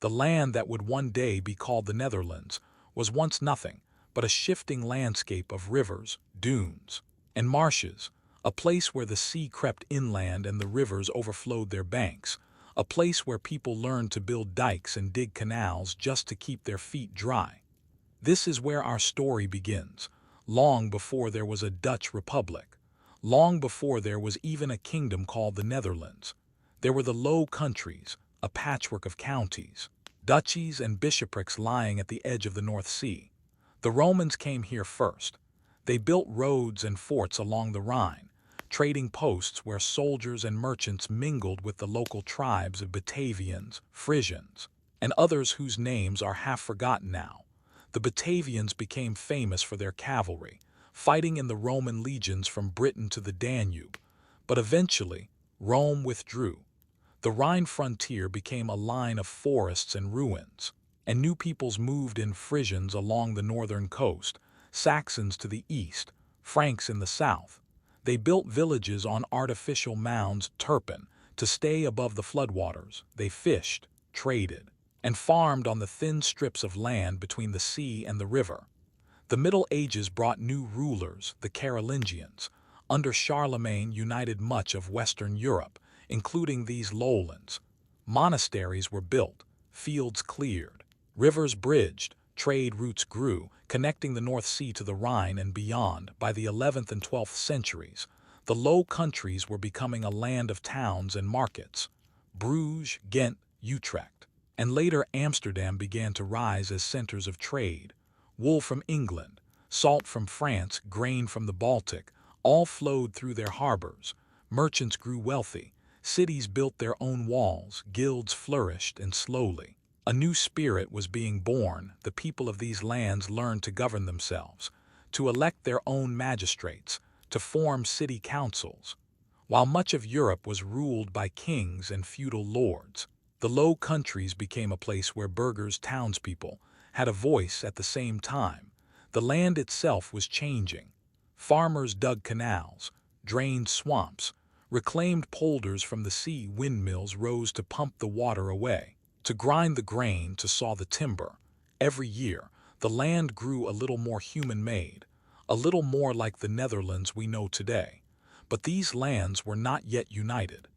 The land that would one day be called the Netherlands was once nothing but a shifting landscape of rivers, dunes, and marshes, a place where the sea crept inland and the rivers overflowed their banks, a place where people learned to build dikes and dig canals just to keep their feet dry. This is where our story begins, long before there was a Dutch Republic, long before there was even a kingdom called the Netherlands. There were the Low Countries, a patchwork of counties, duchies and bishoprics lying at the edge of the North Sea. The Romans came here first. They built roads and forts along the Rhine, trading posts where soldiers and merchants mingled with the local tribes of Batavians, Frisians, and others whose names are half forgotten now. The Batavians became famous for their cavalry, fighting in the Roman legions from Britain to the Danube. But eventually, Rome withdrew. The Rhine frontier became a line of forests and ruins, and new peoples moved in: Frisians along the northern coast, Saxons to the east, Franks in the south. They built villages on artificial mounds, Turpin, to stay above the floodwaters. They fished, traded, and farmed on the thin strips of land between the sea and the river. The Middle Ages brought new rulers, the Carolingians. Under Charlemagne united much of Western Europe, including these lowlands. Monasteries were built, fields cleared, rivers bridged, trade routes grew, connecting the North Sea to the Rhine and beyond. By the 11th and 12th centuries, the Low Countries were becoming a land of towns and markets. Bruges, Ghent, Utrecht, and later Amsterdam began to rise as centers of trade. Wool from England, salt from France, grain from the Baltic, all flowed through their harbors. Merchants grew wealthy, cities built their own walls, guilds flourished, and slowly a new spirit was being born. The people of these lands learned to govern themselves, to elect their own magistrates, to form city councils. While much of Europe was ruled by kings and feudal lords, the Low Countries became a place where burghers, townspeople, had a voice at the same time. The land itself was changing. Farmers dug canals, drained swamps, reclaimed polders from the sea. Windmills rose to pump the water away, to grind the grain, to saw the timber. Every year, the land grew a little more human-made, a little more like the Netherlands we know today. But these lands were not yet united.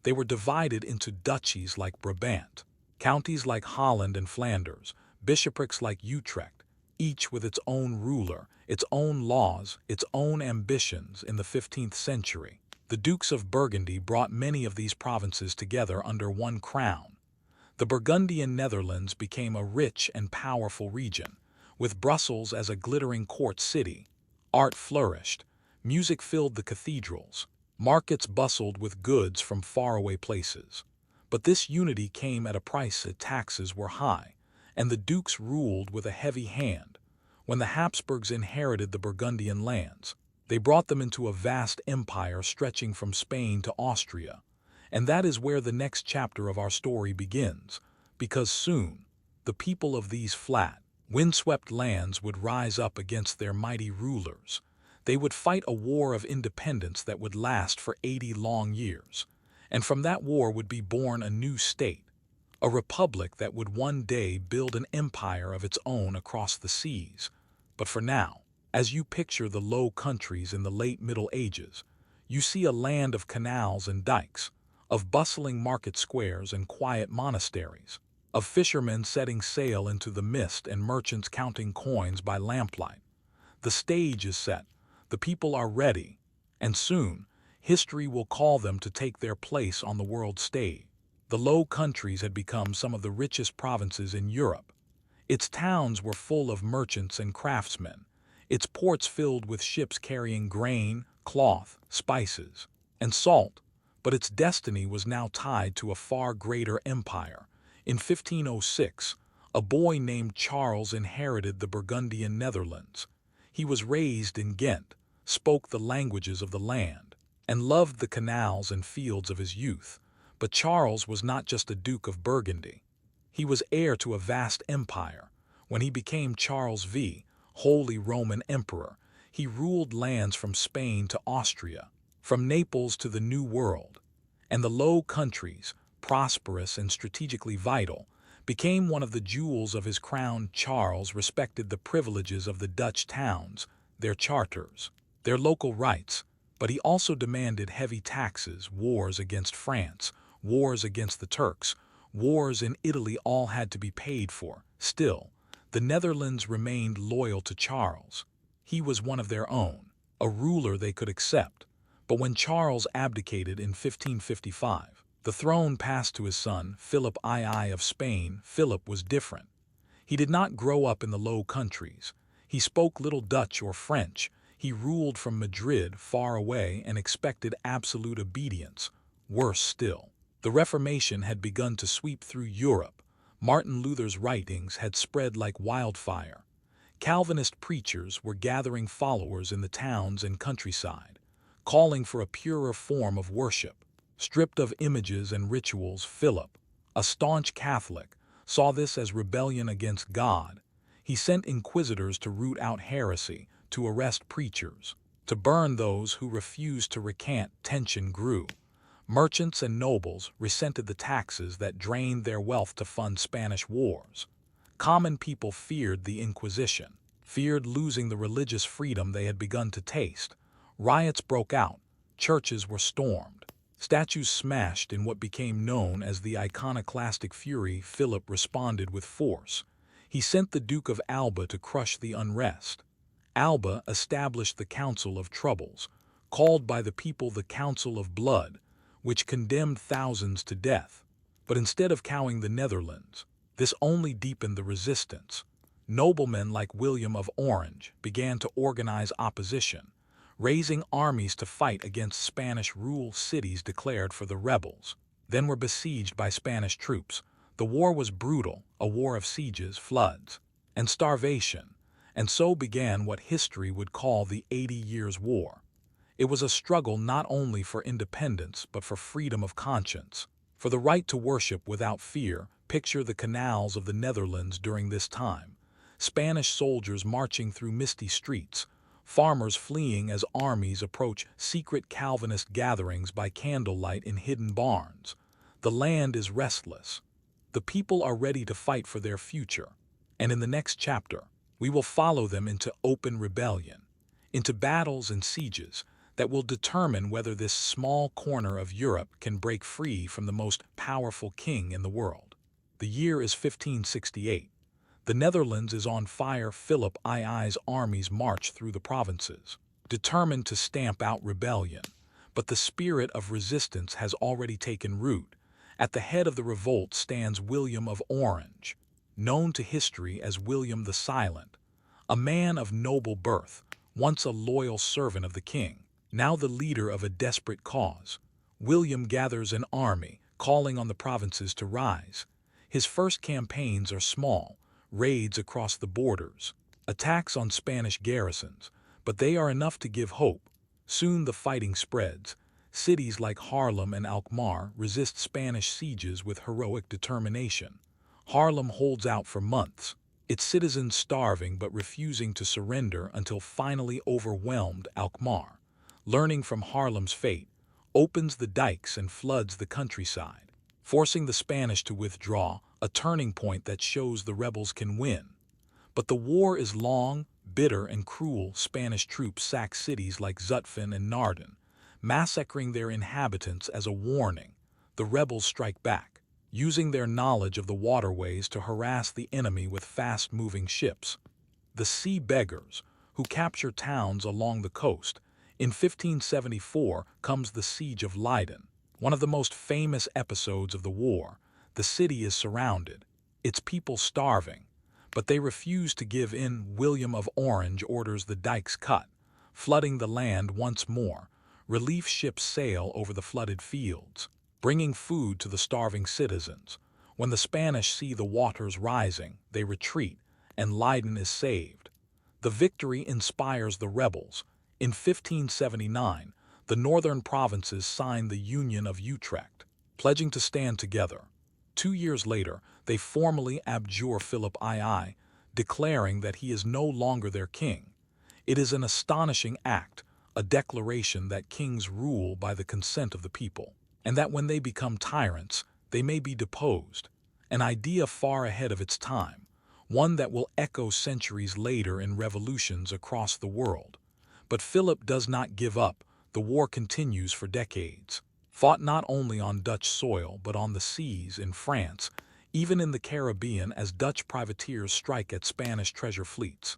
They were divided into duchies like Brabant, counties like Holland and Flanders, bishoprics like Utrecht, each with its own ruler, its own laws, its own ambitions. In the 15th century, the Dukes of Burgundy brought many of these provinces together under one crown. The Burgundian Netherlands became a rich and powerful region, with Brussels as a glittering court city. Art flourished, music filled the cathedrals, markets bustled with goods from faraway places. But this unity came at a price. Taxes were high, and the dukes ruled with a heavy hand. When the Habsburgs inherited the Burgundian lands, they brought them into a vast empire stretching from Spain to Austria. And that is where the next chapter of our story begins, because soon, the people of these flat, windswept lands would rise up against their mighty rulers. They would fight a war of independence that would last for 80 long years. And from that war would be born a new state, a republic that would one day build an empire of its own across the seas. But for now, as you picture the Low Countries in the late Middle Ages, you see a land of canals and dikes, of bustling market squares and quiet monasteries, of fishermen setting sail into the mist and merchants counting coins by lamplight. The stage is set, the people are ready, and soon, history will call them to take their place on the world stage. The Low Countries had become some of the richest provinces in Europe. Its towns were full of merchants and craftsmen, its ports filled with ships carrying grain, cloth, spices, and salt. But its destiny was now tied to a far greater empire. In 1506, a boy named Charles inherited the Burgundian Netherlands. He was raised in Ghent, spoke the languages of the land, and loved the canals and fields of his youth. But Charles was not just a Duke of Burgundy. He was heir to a vast empire. When he became Charles V, Holy Roman Emperor, he ruled lands from Spain to Austria, from Naples to the New World. And the Low Countries, prosperous and strategically vital, became one of the jewels of his crown. Charles respected the privileges of the Dutch towns, their charters, their local rights, but he also demanded heavy taxes. Wars against France, wars against the Turks, wars in Italy all had to be paid for. Still, the Netherlands remained loyal to Charles. He was one of their own, a ruler they could accept. But when Charles abdicated in 1555, the throne passed to his son, Philip II of Spain. Philip was different. He did not grow up in the Low Countries. He spoke little Dutch or French. He ruled from Madrid, far away, and expected absolute obedience. Worse still, the Reformation had begun to sweep through Europe. Martin Luther's writings had spread like wildfire. Calvinist preachers were gathering followers in the towns and countryside, calling for a purer form of worship. Stripped of images and rituals, Philip, a staunch Catholic, saw this as rebellion against God. He sent inquisitors to root out heresy, to arrest preachers, to burn those who refused to recant. Tension grew. Merchants and nobles resented the taxes that drained their wealth to fund Spanish wars. Common people feared the Inquisition, feared losing the religious freedom they had begun to taste. Riots broke out, churches were stormed, statues smashed in what became known as the iconoclastic fury. Philip responded with force. He sent the Duke of Alba to crush the unrest. Alba established the Council of Troubles, called by the people the Council of Blood, which condemned thousands to death. But instead of cowing the Netherlands, this only deepened the resistance. Noblemen like William of Orange began to organize opposition, raising armies to fight against Spanish rule. Cities declared for the rebels, then were besieged by Spanish troops. The war was brutal, a war of sieges, floods, and starvation, and so began what history would call the 80 Years' War. It was a struggle not only for independence but for freedom of conscience, for the right to worship without fear. Picture the canals of the Netherlands during this time. Spanish soldiers marching through misty streets, farmers fleeing as armies approach, secret Calvinist gatherings by candlelight in hidden barns. The land is restless. The people are ready to fight for their future. And in the next chapter, we will follow them into open rebellion, into battles and sieges that will determine whether this small corner of Europe can break free from the most powerful king in the world. The year is 1568. The Netherlands is on fire. Philip II's armies march through the provinces, determined to stamp out rebellion. But the spirit of resistance has already taken root. At the head of the revolt stands William of Orange, known to history as William the Silent, a man of noble birth, once a loyal servant of the king, now the leader of a desperate cause. William gathers an army, calling on the provinces to rise. His first campaigns are small, raids across the borders, attacks on Spanish garrisons, but they are enough to give hope. Soon the fighting spreads. Cities like Haarlem and Alkmaar resist Spanish sieges with heroic determination. Haarlem holds out for months, its citizens starving but refusing to surrender until finally overwhelmed. Alkmaar, learning from Haarlem's fate, opens the dikes and floods the countryside, forcing the Spanish to withdraw, a turning point that shows the rebels can win. But the war is long, bitter, and cruel. Spanish troops sack cities like Zutphen and Naarden, massacring their inhabitants as a warning. The rebels strike back, using their knowledge of the waterways to harass the enemy with fast-moving ships. The Sea Beggars, who capture towns along the coast. In 1574 comes the Siege of Leiden, one of the most famous episodes of the war. The city is surrounded, its people starving, but they refuse to give in. William of Orange orders the dikes cut, flooding the land once more. Relief ships sail over the flooded fields, bringing food to the starving citizens. When the Spanish see the waters rising, they retreat, and Leiden is saved. The victory inspires the rebels. In 1579, the northern provinces signed the Union of Utrecht, pledging to stand together. 2 years later, they formally abjure Philip II, declaring that he is no longer their king. It is an astonishing act, a declaration that kings rule by the consent of the people, and that when they become tyrants, they may be deposed. an idea far ahead of its time, one that will echo centuries later in revolutions across the world. But Philip does not give up. The war continues for decades, fought not only on Dutch soil but on the seas, in France, even in the Caribbean as Dutch privateers strike at Spanish treasure fleets.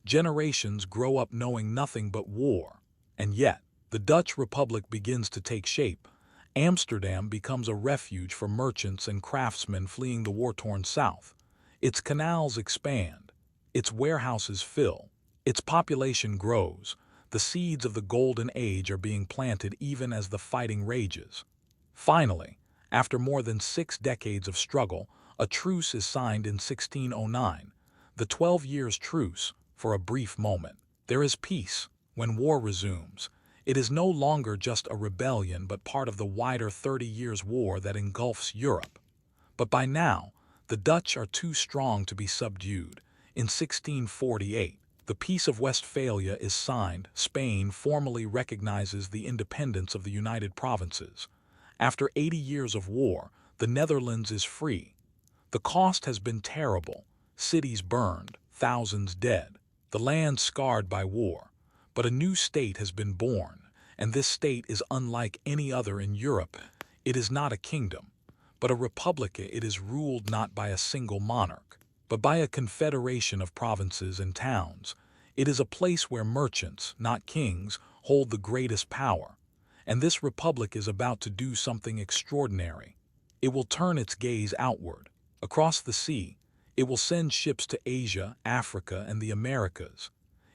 Generations grow up knowing nothing but war. And yet, the Dutch Republic begins to take shape. Amsterdam becomes a refuge for merchants and craftsmen fleeing the war-torn South. Its canals expand, its warehouses fill, its population grows. The seeds of the Golden Age are being planted even as the fighting rages. Finally, after more than 6 decades of struggle, a truce is signed in 1609, the 12 years truce. For a brief moment, there is peace. When war resumes, it is no longer just a rebellion but part of the wider 30 Years' War that engulfs Europe. But by now, the Dutch are too strong to be subdued. In 1648, the Peace of Westphalia is signed. Spain formally recognizes the independence of the United Provinces. After 80 years of war, the Netherlands is free. The cost has been terrible: cities burned, thousands dead, the land scarred by war. But a new state has been born, and this state is unlike any other in Europe. It is not a kingdom, but a republic. It is ruled not by a single monarch, but by a confederation of provinces and towns. It is a place where merchants, not kings, hold the greatest power. And this republic is about to do something extraordinary. It will turn its gaze outward, across the sea. It will send ships to Asia, Africa, and the Americas.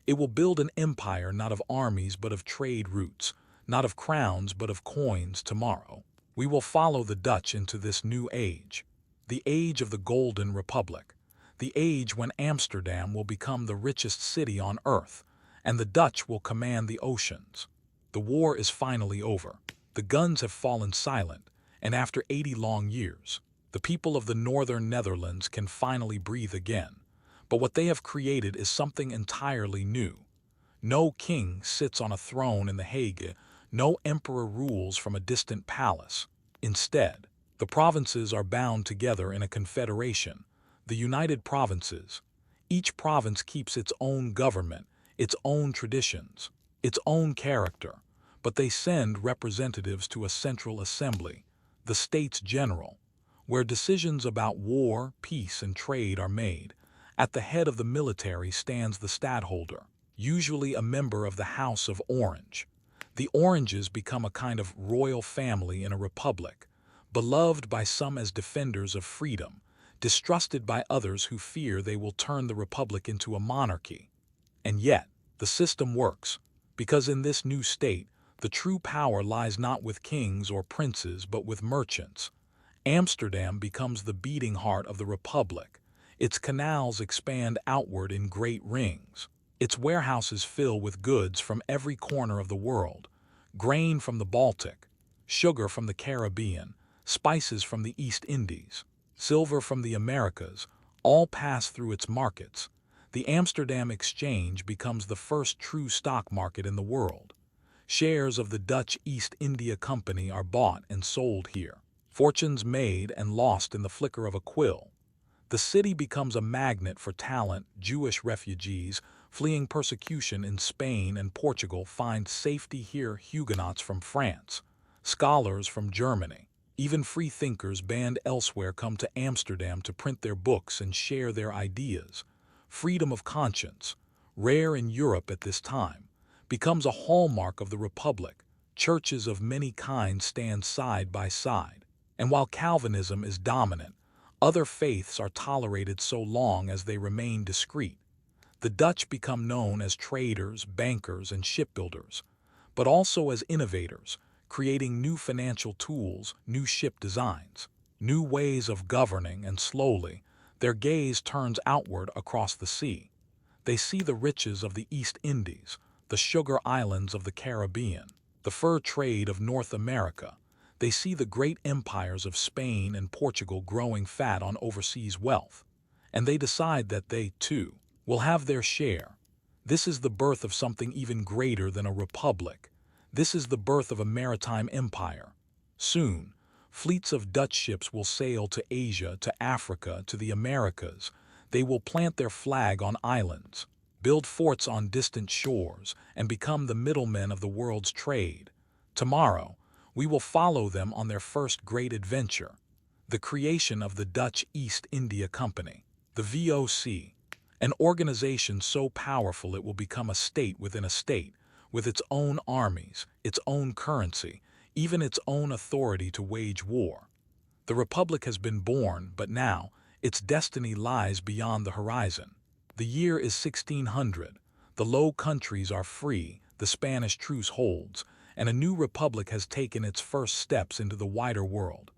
It will build an empire not of armies but of trade routes, not of crowns but of coins. Tomorrow, we will follow the Dutch into this new age, the age of the Golden Republic, the age when Amsterdam will become the richest city on earth, and the Dutch will command the oceans. The war is finally over. The guns have fallen silent, and after 80 long years, the people of the northern Netherlands can finally breathe again. But what they have created is something entirely new. No king sits on a throne in The Hague. No emperor rules from a distant palace. Instead, the provinces are bound together in a confederation, the United Provinces. Each province keeps its own government, its own traditions, its own character, but they send representatives to a central assembly, the States General, where decisions about war, peace, and trade are made. At the head of the military stands the stadtholder, usually a member of the House of Orange. The Oranges become a kind of royal family in a republic, beloved by some as defenders of freedom, distrusted by others who fear they will turn the republic into a monarchy. And yet, the system works, because in this new state, the true power lies not with kings or princes but with merchants. Amsterdam becomes the beating heart of the republic. Its canals expand outward in great rings. Its warehouses fill with goods from every corner of the world: grain from the Baltic, sugar from the Caribbean, spices from the East Indies, silver from the Americas, all pass through its markets. The Amsterdam Exchange becomes the first true stock market in the world. Shares of the Dutch East India Company are bought and sold here. Fortunes made and lost in the flicker of a quill. The city becomes a magnet for talent. Jewish refugees fleeing persecution in Spain and Portugal find safety here. Huguenots from France, scholars from Germany, even free thinkers banned elsewhere come to Amsterdam to print their books and share their ideas. Freedom of conscience, rare in Europe at this time, becomes a hallmark of the Republic. Churches of many kinds stand side by side. And while Calvinism is dominant, other faiths are tolerated so long as they remain discreet. The Dutch become known as traders, bankers, and shipbuilders, but also as innovators, creating new financial tools, new ship designs, new ways of governing, and slowly, their gaze turns outward across the sea. They see the riches of the East Indies, the sugar islands of the Caribbean, the fur trade of North America. They see the great empires of Spain and Portugal growing fat on overseas wealth, and they decide that they, too, will have their share. This is the birth of something even greater than a republic. This is the birth of a maritime empire. Soon, Fleets of Dutch ships will sail to Asia, to Africa, to the Americas. They will plant their flag on islands, build forts on distant shores, and become the middlemen of the world's trade. Tomorrow, we will follow them on their first great adventure, the creation of the Dutch East India Company, the VOC, an organization so powerful it will become a state within a state, with its own armies, its own currency, even its own authority to wage war. The Republic has been born, but now, its destiny lies beyond the horizon. The year is 1600, the Low Countries are free, the Spanish truce holds, and a new republic has taken its first steps into the wider world.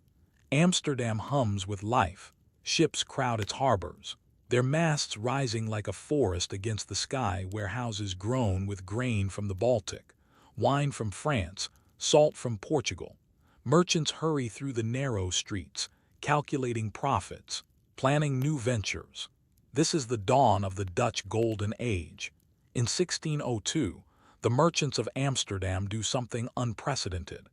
Amsterdam hums with life, ships crowd its harbors, their masts rising like a forest against the sky, warehouses groan with grain from the Baltic, wine from France, salt from Portugal. Merchants hurry through the narrow streets, calculating profits, planning new ventures. This is the dawn of the Dutch Golden Age. In 1602, the merchants of Amsterdam do something unprecedented.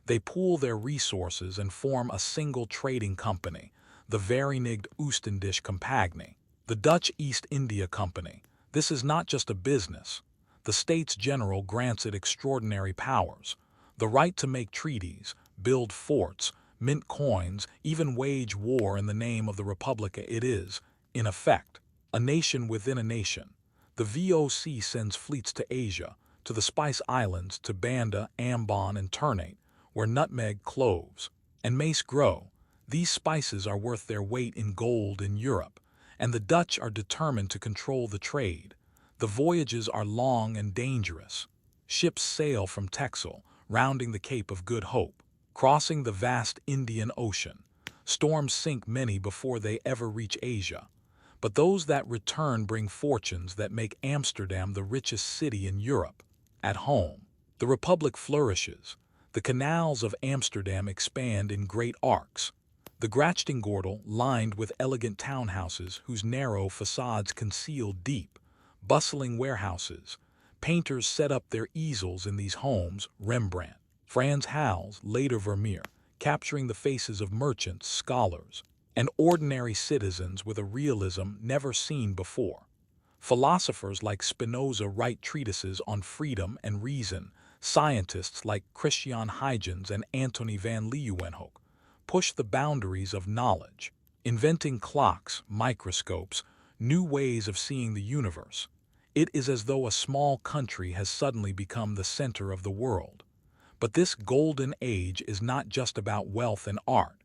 They pool their resources and form a single trading company, the Verenigde Oostindische Compagnie, the Dutch East India Company. This is not just a business. The States General grants it extraordinary powers, the right to make treaties, build forts, mint coins, even wage war in the name of the Republic. It is, in effect, a nation within a nation. The VOC sends fleets to Asia, to the Spice Islands, to Banda, Ambon, and Ternate, where nutmeg, cloves, and mace grow. These spices are worth their weight in gold in Europe, and the Dutch are determined to control the trade. The voyages are long and dangerous. Ships sail from Texel, rounding the Cape of Good Hope, crossing the vast Indian Ocean. Storms sink many before they ever reach Asia. But those that return bring fortunes that make Amsterdam the richest city in Europe. At home, the Republic flourishes. The canals of Amsterdam expand in great arcs. The Grachtengordel, lined with elegant townhouses whose narrow facades conceal deep, bustling warehouses. Painters set up their easels in these homes, Rembrandt, Frans Hals, later Vermeer, capturing the faces of merchants, scholars, and ordinary citizens with a realism never seen before. Philosophers like Spinoza write treatises on freedom and reason. Scientists like Christian Huygens and Antony van Leeuwenhoek push the boundaries of knowledge, inventing clocks, microscopes, new ways of seeing the universe. It is as though a small country has suddenly become the center of the world. But this golden age is not just about wealth and art.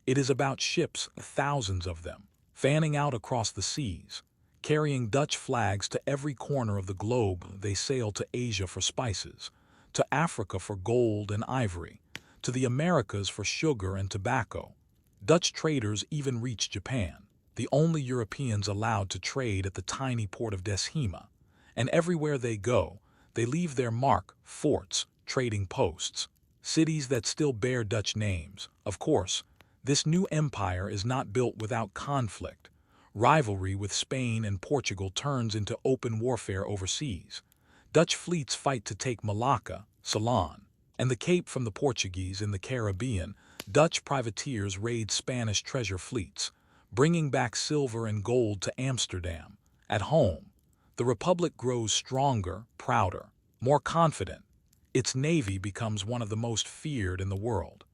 It is about ships, thousands of them, fanning out across the seas. Carrying Dutch flags to every corner of the globe, they sail to Asia for spices, to Africa for gold and ivory, to the Americas for sugar and tobacco. Dutch traders even reach Japan, the only Europeans allowed to trade at the tiny port of Deshima. And everywhere they go, they leave their mark: forts, trading posts, cities that still bear Dutch names. Of course, this new empire is not built without conflict. Rivalry with Spain and Portugal turns into open warfare overseas. Dutch fleets fight to take Malacca, Ceylon, and the Cape from the Portuguese. In the Caribbean, Dutch privateers raid Spanish treasure fleets, bringing back silver and gold to Amsterdam. At home, the Republic grows stronger, prouder, more confident. Its navy becomes one of the most feared in the world.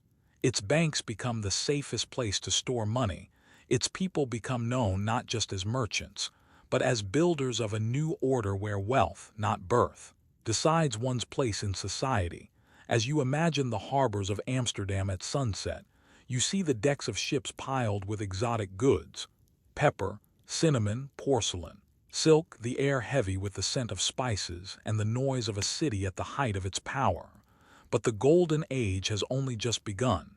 Its banks become the safest place to store money. Its people become known not just as merchants, but as builders of a new order where wealth, not birth, decides one's place in society. As you imagine the harbors of Amsterdam at sunset, you see the decks of ships piled with exotic goods: pepper, cinnamon, porcelain, silk, the air heavy with the scent of spices and the noise of a city at the height of its power. But the Golden Age has only just begun.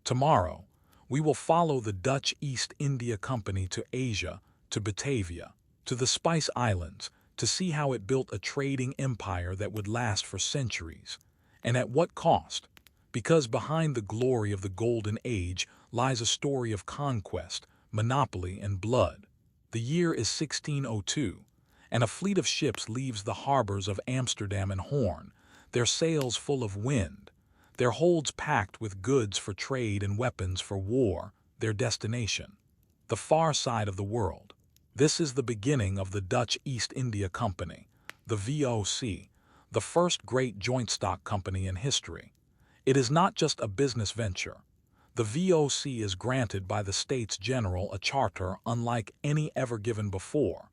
Tomorrow, we will follow the Dutch East India Company to Asia, to Batavia, to the Spice Islands, to see how it built a trading empire that would last for centuries. And at what cost? Because behind the glory of the Golden Age lies a story of conquest, monopoly, and blood. The year is 1602, and a fleet of ships leaves the harbors of Amsterdam and Hoorn, their sails full of wind. their holds packed with goods for trade and weapons for war, their destination, the far side of the world. This is the beginning of the Dutch East India Company, the VOC, the first great joint stock company in history. It is not just a business venture. The VOC is granted by the States General a charter unlike any ever given before.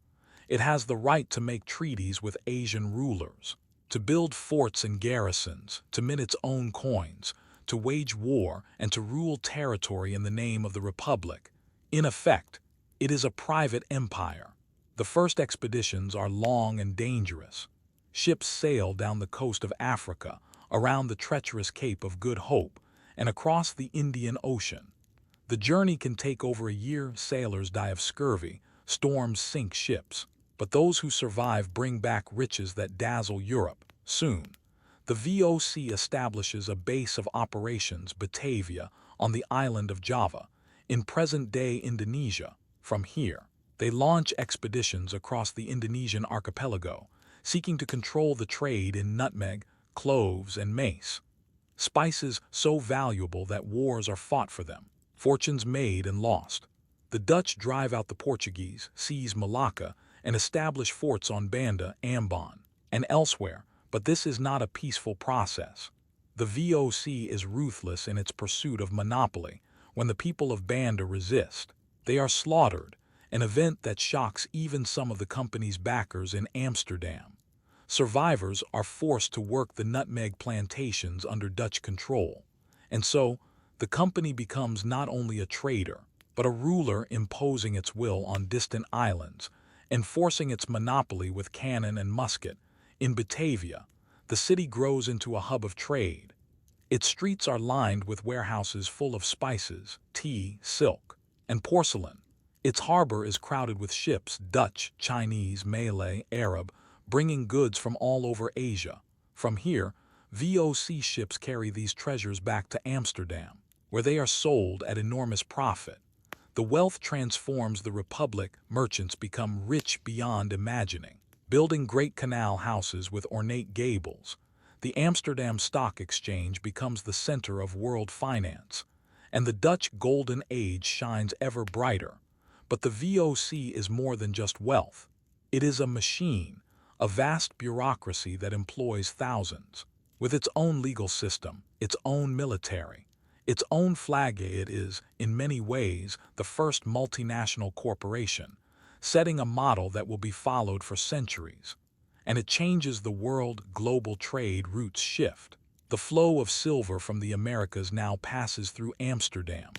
It has the right to make treaties with Asian rulers, to build forts and garrisons, to mint its own coins, to wage war, and to rule territory in the name of the Republic. In effect, it is a private empire. The first expeditions are long and dangerous. Ships sail down the coast of Africa, around the treacherous Cape of Good Hope, and across the Indian Ocean. The journey can take over a year. Sailors die of scurvy, storms sink ships, but those who survive bring back riches that dazzle Europe. Soon, the VOC establishes a base of operations, Batavia, on the island of Java, in present-day Indonesia. From here, they launch expeditions across the Indonesian archipelago, seeking to control the trade in nutmeg, cloves, and mace. Spices so valuable that wars are fought for them, fortunes made and lost. The Dutch drive out the Portuguese, seize Malacca, and establish forts on Banda, Ambon, and elsewhere, but this is not a peaceful process. The VOC is ruthless in its pursuit of monopoly. When the people of Banda resist, they are slaughtered, an event that shocks even some of the company's backers in Amsterdam. Survivors are forced to work the nutmeg plantations under Dutch control, and so the company becomes not only a trader, but a ruler, imposing its will on distant islands, enforcing its monopoly with cannon and musket. In Batavia, the city grows into a hub of trade. Its streets are lined with warehouses full of spices, tea, silk, and porcelain. Its harbor is crowded with ships, Dutch, Chinese, Malay, Arab, bringing goods from all over Asia. From here, VOC ships carry these treasures back to Amsterdam, where they are sold at enormous profit. The wealth transforms the Republic. Merchants become rich beyond imagining, building great canal houses with ornate gables. The Amsterdam Stock Exchange becomes the center of world finance, and the Dutch Golden Age shines ever brighter. But the VOC is more than just wealth. It is a machine, a vast bureaucracy that employs thousands. With its own legal system, its own military, its own flag, it is, in many ways, the first multinational corporation, setting a model that will be followed for centuries. And it changes the world. Global trade routes shift. The flow of silver from the Americas now passes through Amsterdam,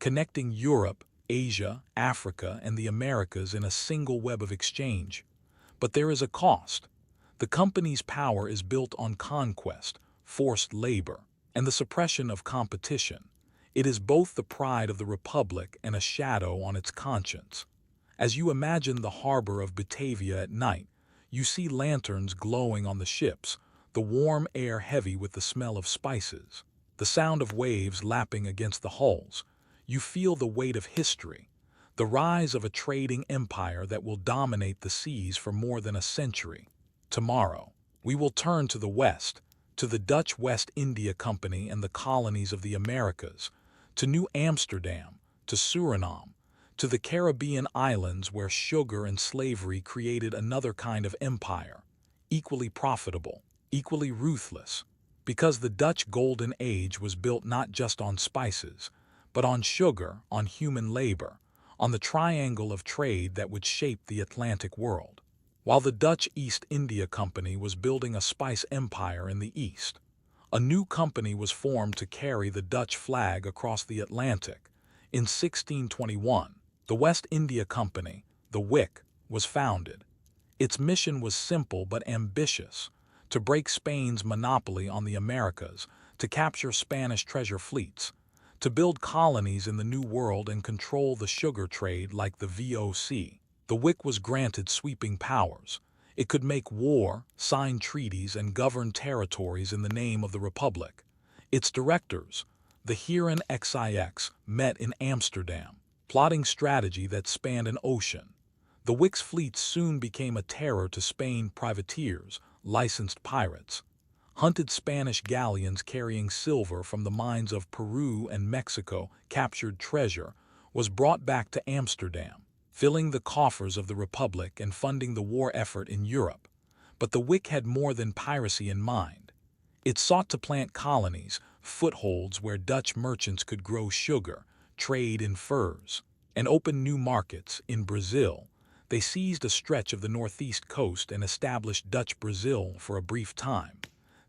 connecting Europe, Asia, Africa, and the Americas in a single web of exchange. But there is a cost. The company's power is built on conquest, forced labor, and the suppression of competition. It is both the pride of the Republic and a shadow on its conscience. As you imagine the harbor of Batavia at night, you see lanterns glowing on the ships, the warm air heavy with the smell of spices, the sound of waves lapping against the hulls. You feel the weight of history, the rise of a trading empire that will dominate the seas for more than a century. Tomorrow, we will turn to the West, to the Dutch West India Company and the colonies of the Americas, to New Amsterdam, to Suriname, to the Caribbean islands where sugar and slavery created another kind of empire, equally profitable, equally ruthless, because the Dutch Golden Age was built not just on spices, but on sugar, on human labor, on the triangle of trade that would shape the Atlantic world. While the Dutch East India Company was building a spice empire in the East, a new company was formed to carry the Dutch flag across the Atlantic. In 1621, the West India Company, the WIC, was founded. Its mission was simple but ambitious: to break Spain's monopoly on the Americas, to capture Spanish treasure fleets, to build colonies in the New World and control the sugar trade like the VOC. The WIC was granted sweeping powers. It could make war, sign treaties, and govern territories in the name of the Republic. Its directors, the Heren XIX, met in Amsterdam, plotting strategy that spanned an ocean. The WIC's fleet soon became a terror to Spain: privateers, licensed pirates, Hunted Spanish galleons carrying silver from the mines of Peru and Mexico, captured treasure, was brought back to Amsterdam, filling the coffers of the Republic and funding the war effort in Europe. But the Wick had more than piracy in mind. It sought to plant colonies, footholds where Dutch merchants could grow sugar, trade in furs, and open new markets. In Brazil, they seized a stretch of the northeast coast and established Dutch Brazil for a brief time.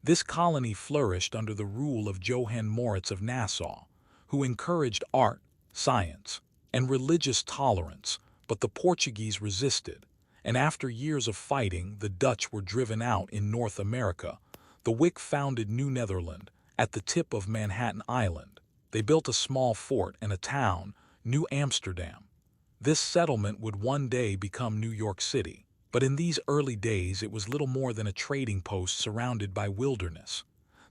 This colony flourished under the rule of Johann Moritz of Nassau, who encouraged art, science, and religious tolerance, but the Portuguese resisted, and after years of fighting, the Dutch were driven out in North America. The Wick founded New Netherland, at the tip of Manhattan Island. They built a small fort and a town, New Amsterdam. This settlement would one day become New York City, but in these early days it was little more than a trading post surrounded by wilderness.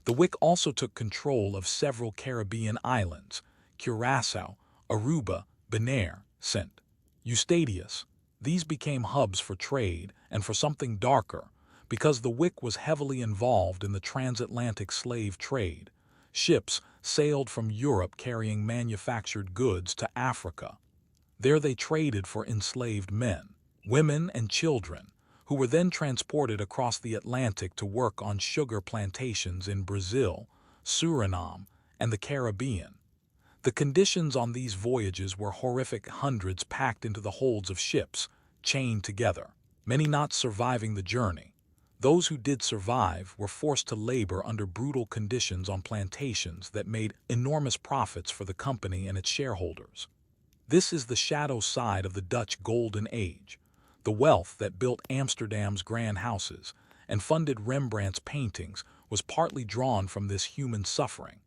The Wick also took control of several Caribbean islands, Curaçao, Aruba, Bonaire, St. Eustatius. These became hubs for trade and for something darker, because the Wick was heavily involved in the transatlantic slave trade. Ships sailed from Europe carrying manufactured goods to Africa. There they traded for enslaved men, women, and children, who were then transported across the Atlantic to work on sugar plantations in Brazil, Suriname, and the Caribbean. The conditions on these voyages were horrific, hundreds packed into the holds of ships, chained together, many not surviving the journey. Those who did survive were forced to labor under brutal conditions on plantations that made enormous profits for the company and its shareholders. This is the shadow side of the Dutch Golden Age. The wealth that built Amsterdam's grand houses and funded Rembrandt's paintings was partly drawn from this human suffering.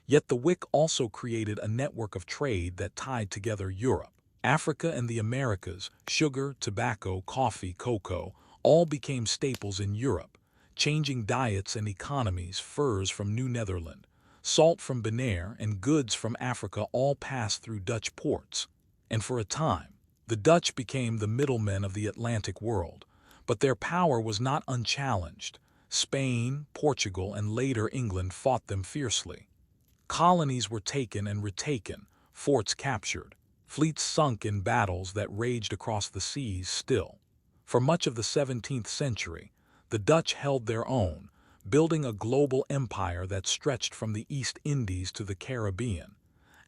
Yet the Wick also created a network of trade that tied together Europe, Africa, and the Americas. Sugar, tobacco, coffee, cocoa, all became staples in Europe, changing diets and economies. Furs from New Netherland, salt from Bonaire, and goods from Africa all passed through Dutch ports. And for a time, the Dutch became the middlemen of the Atlantic world. But their power was not unchallenged. Spain, Portugal, and later England fought them fiercely. Colonies were taken and retaken, forts captured, fleets sunk in battles that raged across the seas still. For much of the 17th century, the Dutch held their own, building a global empire that stretched from the East Indies to the Caribbean.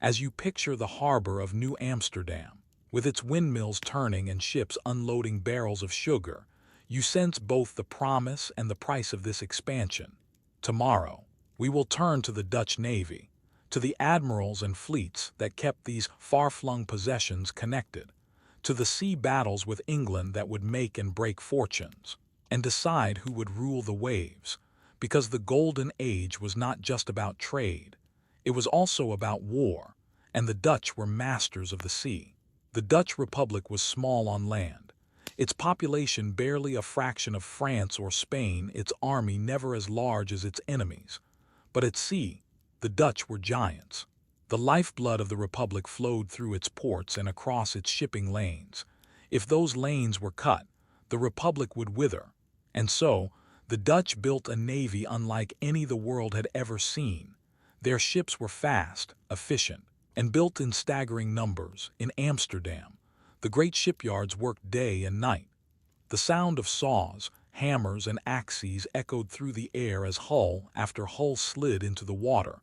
As you picture the harbor of New Amsterdam, with its windmills turning and ships unloading barrels of sugar, you sense both the promise and the price of this expansion. Tomorrow, we will turn to the Dutch Navy, to the admirals and fleets that kept these far-flung possessions connected, to the sea battles with England that would make and break fortunes, and decide who would rule the waves, because the Golden Age was not just about trade, it was also about war, and the Dutch were masters of the sea. The Dutch Republic was small on land, its population barely a fraction of France or Spain, its army never as large as its enemies. But at sea, the Dutch were giants. The lifeblood of the Republic flowed through its ports and across its shipping lanes. If those lanes were cut, the Republic would wither. And so, the Dutch built a navy unlike any the world had ever seen. Their ships were fast, efficient, and built in staggering numbers. In Amsterdam, the great shipyards worked day and night. The sound of saws, hammers, and axes echoed through the air as hull after hull slid into the water.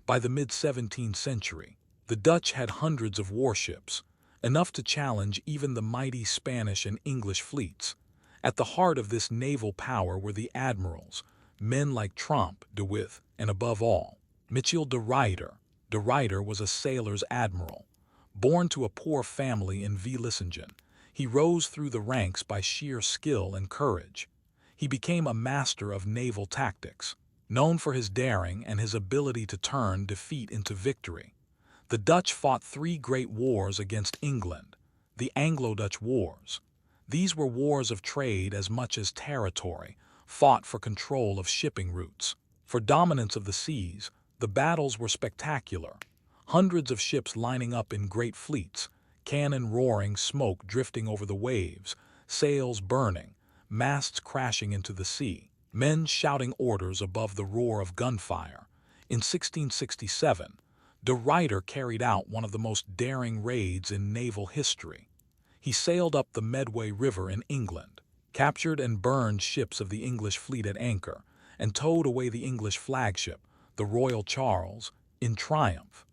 By the mid-17th century, the Dutch had hundreds of warships, enough to challenge even the mighty Spanish and English fleets. At the heart of this naval power were the admirals, men like Tromp, de With, and above all, Michiel de Ruyter. De Ruyter was a sailor's admiral. Born to a poor family in Vlissingen, he rose through the ranks by sheer skill and courage. He became a master of naval tactics, known for his daring and his ability to turn defeat into victory. The Dutch fought 3 great wars against England, the Anglo-Dutch Wars. These were wars of trade as much as territory, fought for control of shipping routes. For dominance of the seas, the battles were spectacular. Hundreds of ships lining up in great fleets, cannon roaring, smoke drifting over the waves, sails burning, masts crashing into the sea. men shouting orders above the roar of gunfire. In 1667, de Ruyter carried out one of the most daring raids in naval history. He sailed up the Medway River in England, captured and burned ships of the English fleet at anchor, and towed away the English flagship, the Royal Charles, in triumph.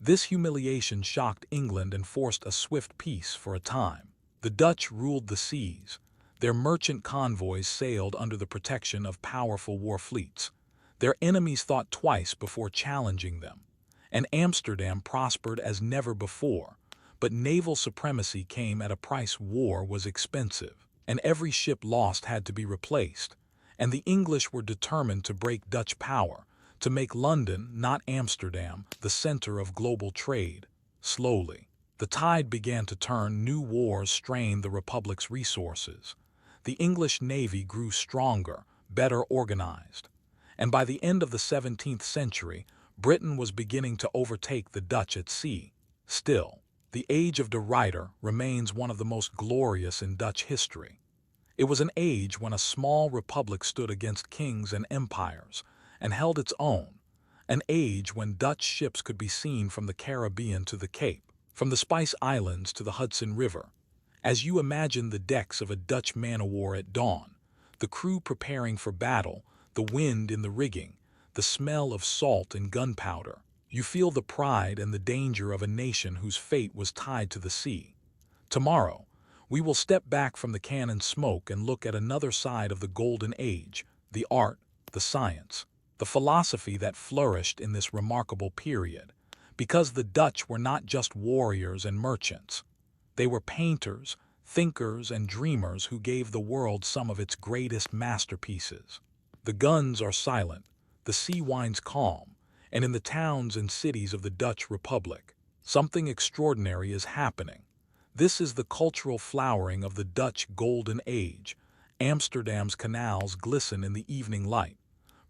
This humiliation shocked England and forced a swift peace for a time. The Dutch ruled the seas. Their merchant convoys sailed under the protection of powerful war fleets. Their enemies thought twice before challenging them, and Amsterdam prospered as never before. But naval supremacy came at a price. War was expensive, and every ship lost had to be replaced. And the English were determined to break Dutch power, to make London, not Amsterdam, the center of global trade. Slowly, the tide began to turn. New wars strained the Republic's resources. The English navy grew stronger, better organized. And by the end of the 17th century, Britain was beginning to overtake the Dutch at sea. Still, the age of de Ruyter remains one of the most glorious in Dutch history. It was an age when a small republic stood against kings and empires and held its own, an age when Dutch ships could be seen from the Caribbean to the Cape, from the Spice Islands to the Hudson River. As you imagine the decks of a Dutch man-o-war at dawn, the crew preparing for battle, the wind in the rigging, the smell of salt and gunpowder, you feel the pride and the danger of a nation whose fate was tied to the sea. Tomorrow, we will step back from the cannon smoke and look at another side of the Golden Age, the art, the science, the philosophy that flourished in this remarkable period. Because the Dutch were not just warriors and merchants. They were painters, thinkers, and dreamers who gave the world some of its greatest masterpieces. The guns are silent, the sea winds calm, and in the towns and cities of the Dutch Republic, something extraordinary is happening. This is the cultural flowering of the Dutch Golden Age. Amsterdam's canals glisten in the evening light.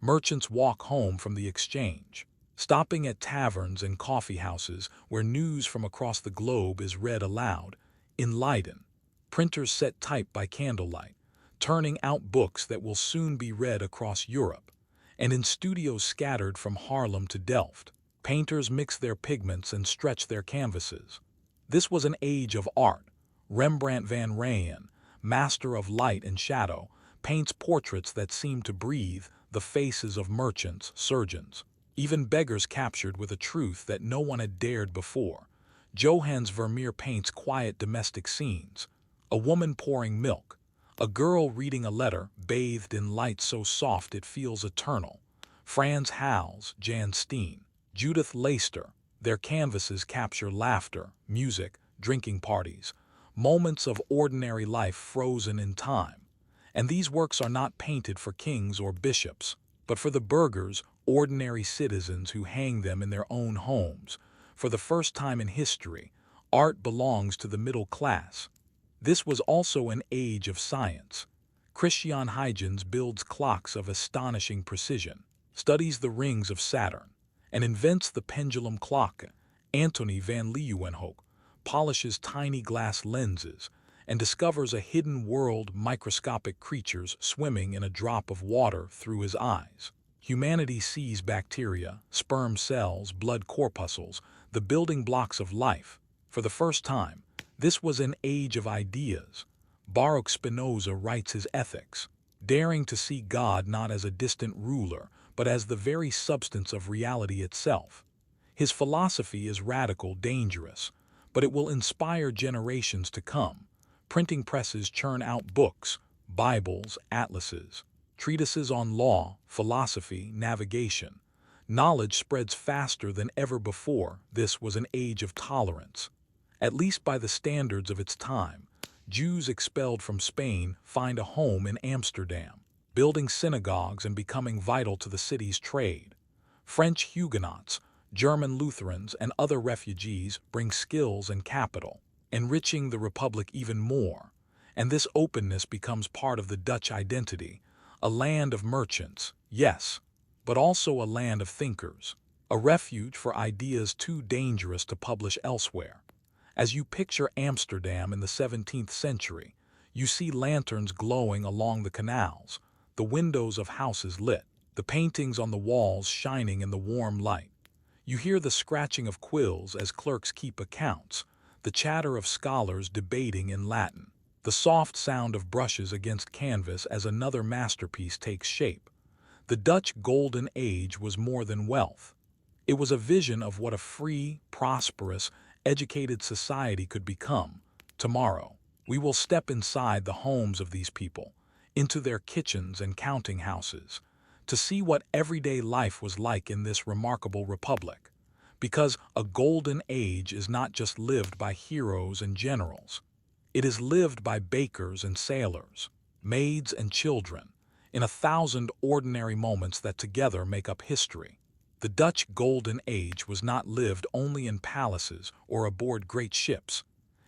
Merchants walk home from the exchange, stopping at taverns and coffee houses where news from across the globe is read aloud. In Leiden, printers set type by candlelight, turning out books that will soon be read across Europe. And in studios scattered from Haarlem to Delft, painters mix their pigments and stretch their canvases. This was an age of art. Rembrandt van Rijn, master of light and shadow, paints portraits that seem to breathe, the faces of merchants, surgeons, even beggars captured with a truth that no one had dared before. Johannes Vermeer paints quiet domestic scenes, a woman pouring milk, a girl reading a letter bathed in light so soft it feels eternal. Frans Hals, Jan Steen, Judith Leyster, their canvases capture laughter, music, drinking parties, moments of ordinary life frozen in time. And these works are not painted for kings or bishops, but for the burghers, ordinary citizens who hang them in their own homes. For the first time in history, art belongs to the middle class. This was also an age of science. Christian Huygens builds clocks of astonishing precision, studies the rings of Saturn, and invents the pendulum clock. Antony van Leeuwenhoek polishes tiny glass lenses and discovers a hidden world, microscopic creatures swimming in a drop of water through his eyes. Humanity sees bacteria, sperm cells, blood corpuscles, the building blocks of life. For the first time, this was an age of ideas. Baruch Spinoza writes his Ethics, daring to see God not as a distant ruler, but as the very substance of reality itself. His philosophy is radical, dangerous, but it will inspire generations to come. Printing presses churn out books, Bibles, atlases, treatises on law, philosophy, navigation. Knowledge spreads faster than ever before. This was an age of tolerance, at least by the standards of its time. Jews expelled from Spain find a home in Amsterdam, building synagogues and becoming vital to the city's trade. French Huguenots, German Lutherans, and other refugees bring skills and capital, enriching the Republic even more. And this openness becomes part of the Dutch identity, a land of merchants, yes, but also a land of thinkers, a refuge for ideas too dangerous to publish elsewhere. As you picture Amsterdam in the 17th century, you see lanterns glowing along the canals, the windows of houses lit, the paintings on the walls shining in the warm light. You hear the scratching of quills as clerks keep accounts, the chatter of scholars debating in Latin, the soft sound of brushes against canvas as another masterpiece takes shape. The Dutch Golden Age was more than wealth. It was a vision of what a free, prosperous, educated society could become. Tomorrow, we will step inside the homes of these people, into their kitchens and counting houses, to see what everyday life was like in this remarkable republic. Because a golden age is not just lived by heroes and generals. It is lived by bakers and sailors, maids and children, in 1,000 ordinary moments that together make up history. The Dutch Golden Age was not lived only in palaces or aboard great ships.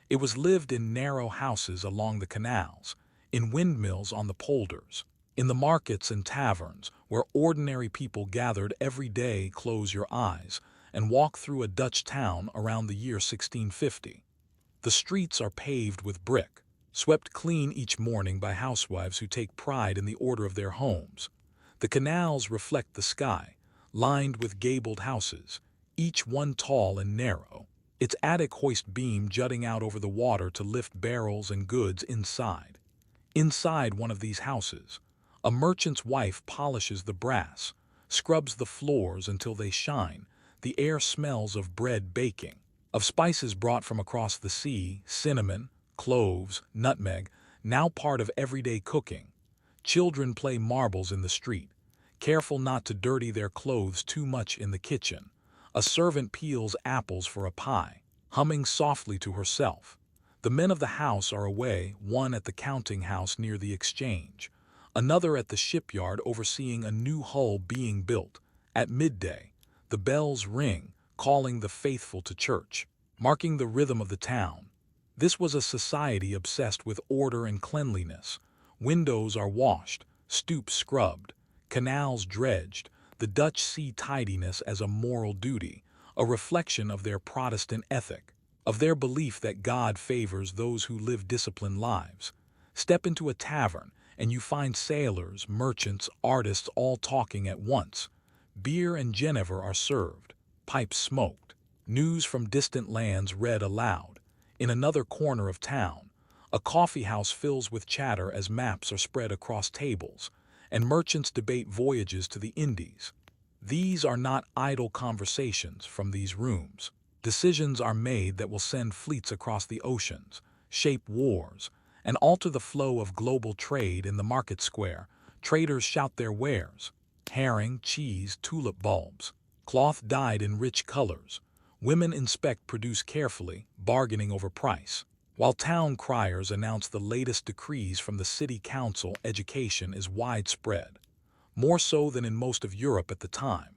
It was lived in narrow houses along the canals, in windmills on the polders, in the markets and taverns where ordinary people gathered every day. Close your eyes and walk through a Dutch town around the year 1650. The streets are paved with brick, swept clean each morning by housewives who take pride in the order of their homes. The canals reflect the sky, lined with gabled houses, each one tall and narrow, its attic hoist beam jutting out over the water to lift barrels and goods inside. Inside one of these houses, a merchant's wife polishes the brass, scrubs the floors until they shine. The air smells of bread baking, of spices brought from across the sea, cinnamon, cloves, nutmeg, now part of everyday cooking. Children play marbles in the street, careful not to dirty their clothes too much in the kitchen. A servant peels apples for a pie, humming softly to herself. The men of the house are away, one at the counting house near the exchange, another at the shipyard overseeing a new hull being built. At midday, the bells ring, calling the faithful to church, marking the rhythm of the town. This was a society obsessed with order and cleanliness. Windows are washed, stoops scrubbed, canals dredged. The Dutch see tidiness as a moral duty, a reflection of their Protestant ethic, of their belief that God favors those who live disciplined lives. Step into a tavern, and you find sailors, merchants, artists all talking at once. Beer and genever are served, pipes smoked, news from distant lands read aloud. In another corner of town, a coffeehouse fills with chatter as maps are spread across tables, and merchants debate voyages to the Indies. These are not idle conversations from these rooms. Decisions are made that will send fleets across the oceans, shape wars, and alter the flow of global trade. In the market square, traders shout their wares: herring, cheese, tulip bulbs, cloth dyed in rich colors. Women inspect produce carefully, bargaining over price, while town criers announce the latest decrees from the city council. Education is widespread, more so than in most of Europe at the time.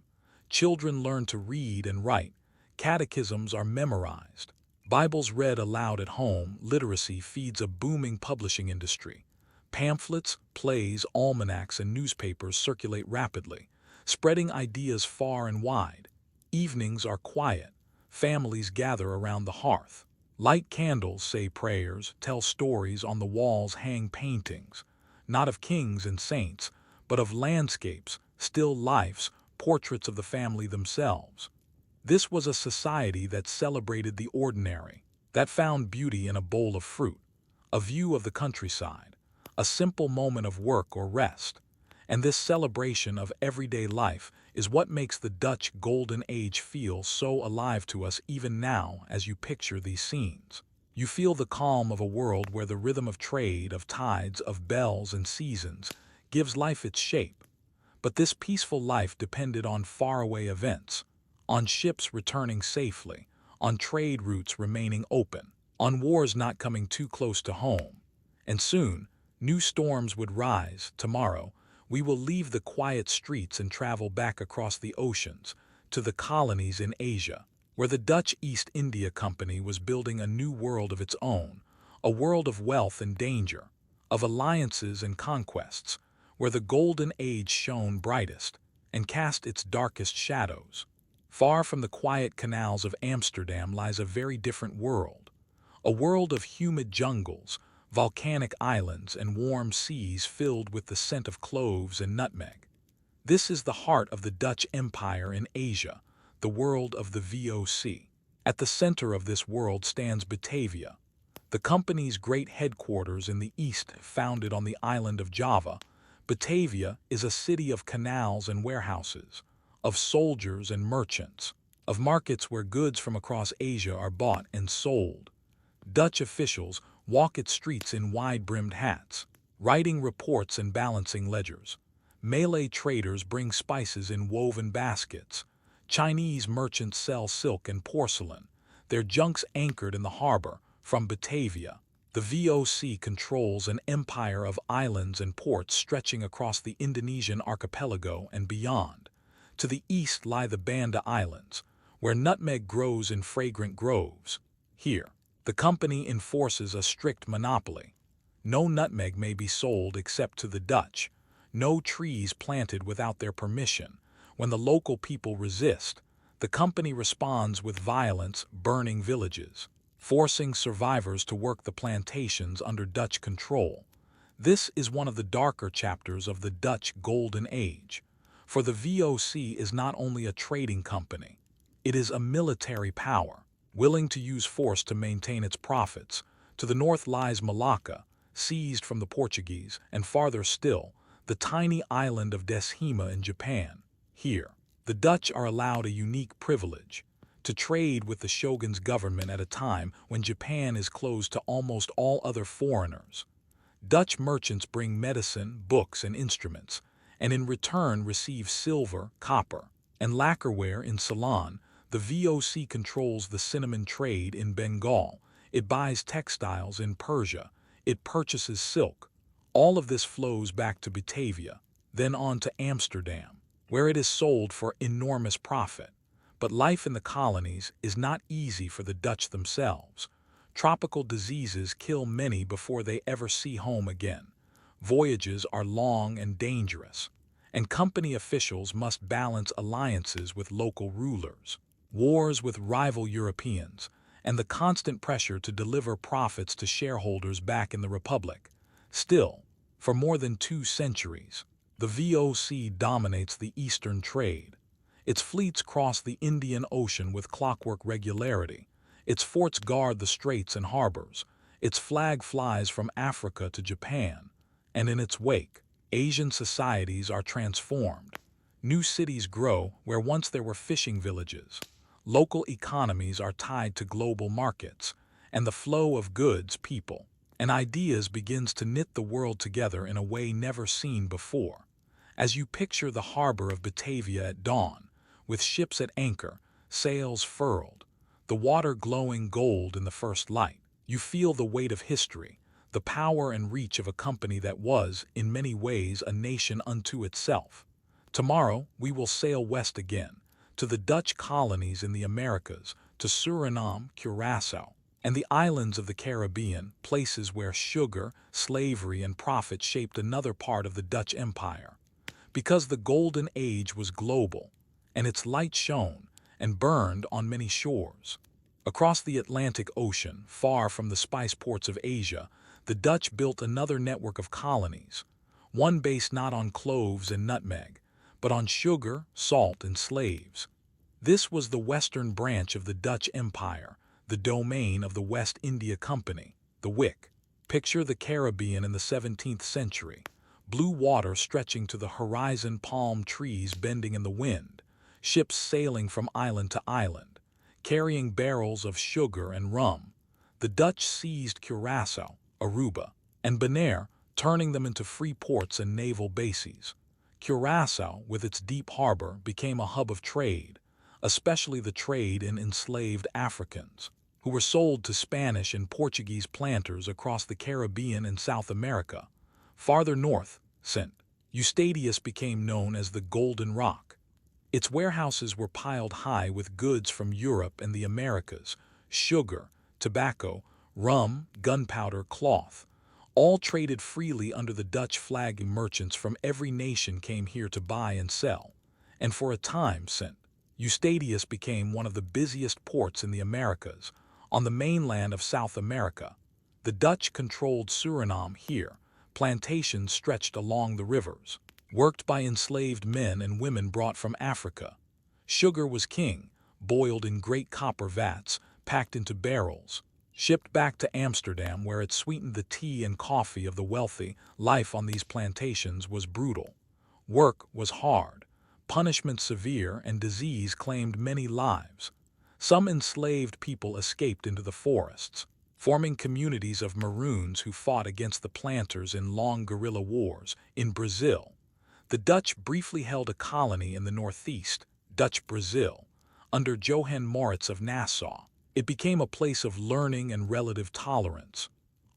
Children learn to read and write, catechisms are memorized, Bibles read aloud at home. Literacy feeds a booming publishing industry. Pamphlets, plays, almanacs, and newspapers circulate rapidly, spreading ideas far and wide. Evenings are quiet. Families gather around the hearth, light candles, say prayers, tell stories. On the walls hang paintings, not of kings and saints, but of landscapes, still lifes, portraits of the family themselves. This was a society that celebrated the ordinary, that found beauty in a bowl of fruit, a view of the countryside, a simple moment of work or rest. And this celebration of everyday life is what makes the Dutch Golden Age feel so alive to us even now. As you picture these scenes, you feel the calm of a world where the rhythm of trade, of tides, of bells and seasons gives life its shape. But this peaceful life depended on faraway events, on ships returning safely, on trade routes remaining open, on wars not coming too close to home. And soon, new storms would rise. Tomorrow, we will leave the quiet streets and travel back across the oceans to the colonies in Asia, where the Dutch East India Company was building a new world of its own, a world of wealth and danger, of alliances and conquests, where the Golden Age shone brightest and cast its darkest shadows. Far from the quiet canals of Amsterdam lies a very different world, a world of humid jungles, volcanic islands and warm seas filled with the scent of cloves and nutmeg. This is the heart of the Dutch Empire in Asia, the world of the VOC. At the center of this world stands Batavia, the company's great headquarters in the east, founded on the island of Java. Batavia is a city of canals and warehouses, of soldiers and merchants, of markets where goods from across Asia are bought and sold. Dutch officials walk its streets in wide-brimmed hats, writing reports and balancing ledgers. Malay traders bring spices in woven baskets. Chinese merchants sell silk and porcelain, their junks anchored in the harbor. From Batavia, the VOC controls an empire of islands and ports stretching across the Indonesian archipelago and beyond. To the east lie the Banda Islands, where nutmeg grows in fragrant groves. Here, the company enforces a strict monopoly. No nutmeg may be sold except to the Dutch, no trees planted without their permission. When the local people resist, the company responds with violence, burning villages, forcing survivors to work the plantations under Dutch control. This is one of the darker chapters of the Dutch Golden Age, for the VOC is not only a trading company, it is a military power, willing to use force to maintain its profits. To the north lies Malacca, seized from the Portuguese, and farther still, the tiny island of Deshima in Japan. Here, the Dutch are allowed a unique privilege to trade with the shogun's government at a time when Japan is closed to almost all other foreigners. Dutch merchants bring medicine, books, and instruments, and in return receive silver, copper, and lacquerware in Ceylon. The VOC controls the cinnamon trade in Bengal. It buys textiles in Persia. It purchases silk. All of this flows back to Batavia, then on to Amsterdam, where it is sold for enormous profit. But life in the colonies is not easy for the Dutch themselves. Tropical diseases kill many before they ever see home again. Voyages are long and dangerous, and company officials must balance alliances with local rulers, wars with rival Europeans, and the constant pressure to deliver profits to shareholders back in the Republic. Still, for more than 2 centuries, the VOC dominates the eastern trade. Its fleets cross the Indian Ocean with clockwork regularity. Its forts guard the straits and harbors. Its flag flies from Africa to Japan. And in its wake, Asian societies are transformed. New cities grow where once there were fishing villages. Local economies are tied to global markets, and the flow of goods, people, and ideas begins to knit the world together in a way never seen before. As you picture the harbor of Batavia at dawn, with ships at anchor, sails furled, the water glowing gold in the first light, you feel the weight of history, the power and reach of a company that was, in many ways, a nation unto itself. Tomorrow, we will sail west again, to the Dutch colonies in the Americas, to Suriname, Curaçao, and the islands of the Caribbean, places where sugar, slavery, and profit shaped another part of the Dutch Empire. Because the Golden Age was global, and its light shone and burned on many shores. Across the Atlantic Ocean, far from the spice ports of Asia, the Dutch built another network of colonies, one based not on cloves and nutmeg, but on sugar, salt, and slaves. This was the western branch of the Dutch Empire, the domain of the West India Company, the WIC. Picture the Caribbean in the 17th century, blue water stretching to the horizon, palm trees bending in the wind, ships sailing from island to island, carrying barrels of sugar and rum. The Dutch seized Curaçao, Aruba, and Bonaire, turning them into free ports and naval bases. Curaçao, with its deep harbor, became a hub of trade, especially the trade in enslaved Africans, who were sold to Spanish and Portuguese planters across the Caribbean and South America. Farther north, St. Eustatius became known as the Golden Rock. Its warehouses were piled high with goods from Europe and the Americas, sugar, tobacco, rum, gunpowder, cloth, all traded freely under the Dutch flag. Merchants from every nation came here to buy and sell, and for a time St. Eustatius became one of the busiest ports in the Americas, on the mainland of South America. The Dutch controlled Suriname here. Plantations stretched along the rivers, worked by enslaved men and women brought from Africa. Sugar was king, boiled in great copper vats, packed into barrels, shipped back to Amsterdam where it sweetened the tea and coffee of the wealthy. Life on these plantations was brutal. Work was hard, punishment severe, and disease claimed many lives. Some enslaved people escaped into the forests, forming communities of Maroons who fought against the planters in long guerrilla wars. In Brazil, the Dutch briefly held a colony in the northeast, Dutch Brazil, under Johann Moritz of Nassau. It became a place of learning and relative tolerance.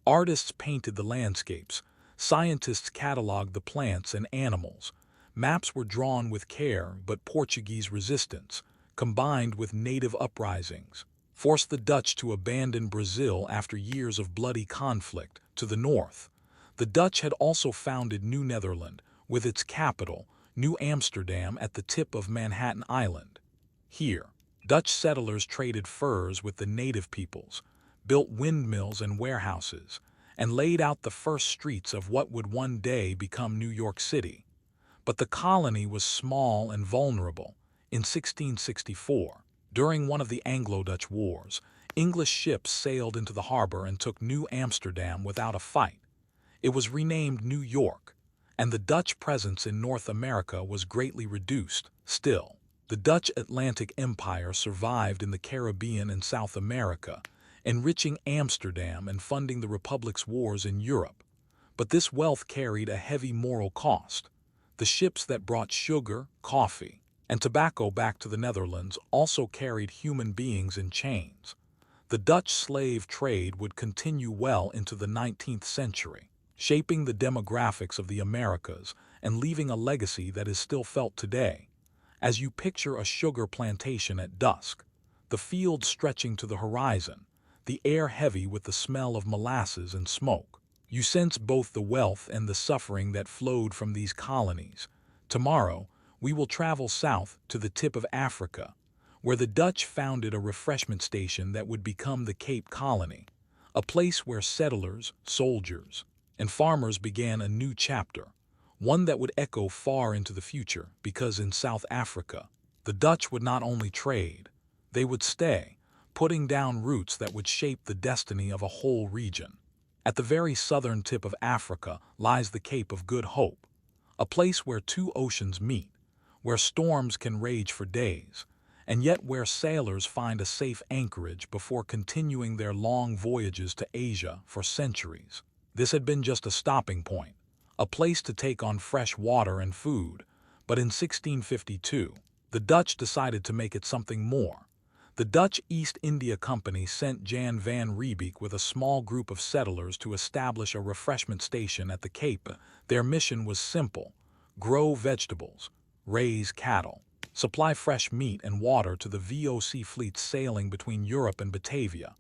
Artists painted the landscapes, scientists cataloged the plants and animals. Maps were drawn with care, but Portuguese resistance, combined with native uprisings, forced the Dutch to abandon Brazil after years of bloody conflict. To the north, the Dutch had also founded New Netherland, with its capital, New Amsterdam, at the tip of Manhattan Island. Here, Dutch settlers traded furs with the native peoples, built windmills and warehouses, and laid out the first streets of what would one day become New York City. But the colony was small and vulnerable. In 1664, during one of the Anglo-Dutch Wars, English ships sailed into the harbor and took New Amsterdam without a fight. It was renamed New York, and the Dutch presence in North America was greatly reduced. Still, the Dutch Atlantic Empire survived in the Caribbean and South America, enriching Amsterdam and funding the Republic's wars in Europe. But this wealth carried a heavy moral cost. The ships that brought sugar, coffee, and tobacco back to the Netherlands also carried human beings in chains. The Dutch slave trade would continue well into the 19th century, shaping the demographics of the Americas and leaving a legacy that is still felt today. As you picture a sugar plantation at dusk, the fields stretching to the horizon, the air heavy with the smell of molasses and smoke, you sense both the wealth and the suffering that flowed from these colonies. Tomorrow, we will travel south to the tip of Africa, where the Dutch founded a refreshment station that would become the Cape Colony, a place where settlers, soldiers, and farmers began a new chapter, one that would echo far into the future, because in South Africa, the Dutch would not only trade, they would stay, putting down roots that would shape the destiny of a whole region. At the very southern tip of Africa lies the Cape of Good Hope, a place where two oceans meet, where storms can rage for days, and yet where sailors find a safe anchorage before continuing their long voyages to Asia for centuries. This had been just a stopping point, a place to take on fresh water and food, but in 1652, the Dutch decided to make it something more. The Dutch East India Company sent Jan van Riebeek with a small group of settlers to establish a refreshment station at the Cape. Their mission was simple: grow vegetables, raise cattle, supply fresh meat and water to the VOC fleets sailing between Europe and Batavia,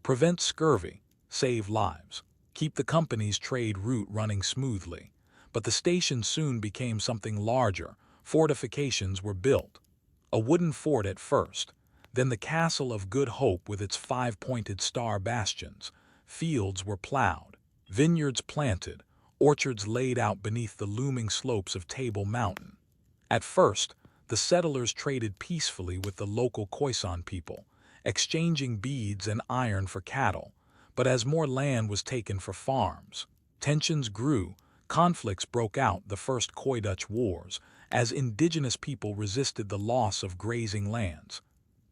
prevent scurvy, save lives, keep the company's trade route running smoothly. But the station soon became something larger. Fortifications were built. A wooden fort at first, then the Castle of Good Hope with its 5-pointed star bastions. Fields were plowed, vineyards planted, orchards laid out beneath the looming slopes of Table Mountain. At first, the settlers traded peacefully with the local Khoisan people, exchanging beads and iron for cattle. But as more land was taken for farms, tensions grew. Conflicts broke out, the First Khoi-Dutch Wars, as indigenous people resisted the loss of grazing lands.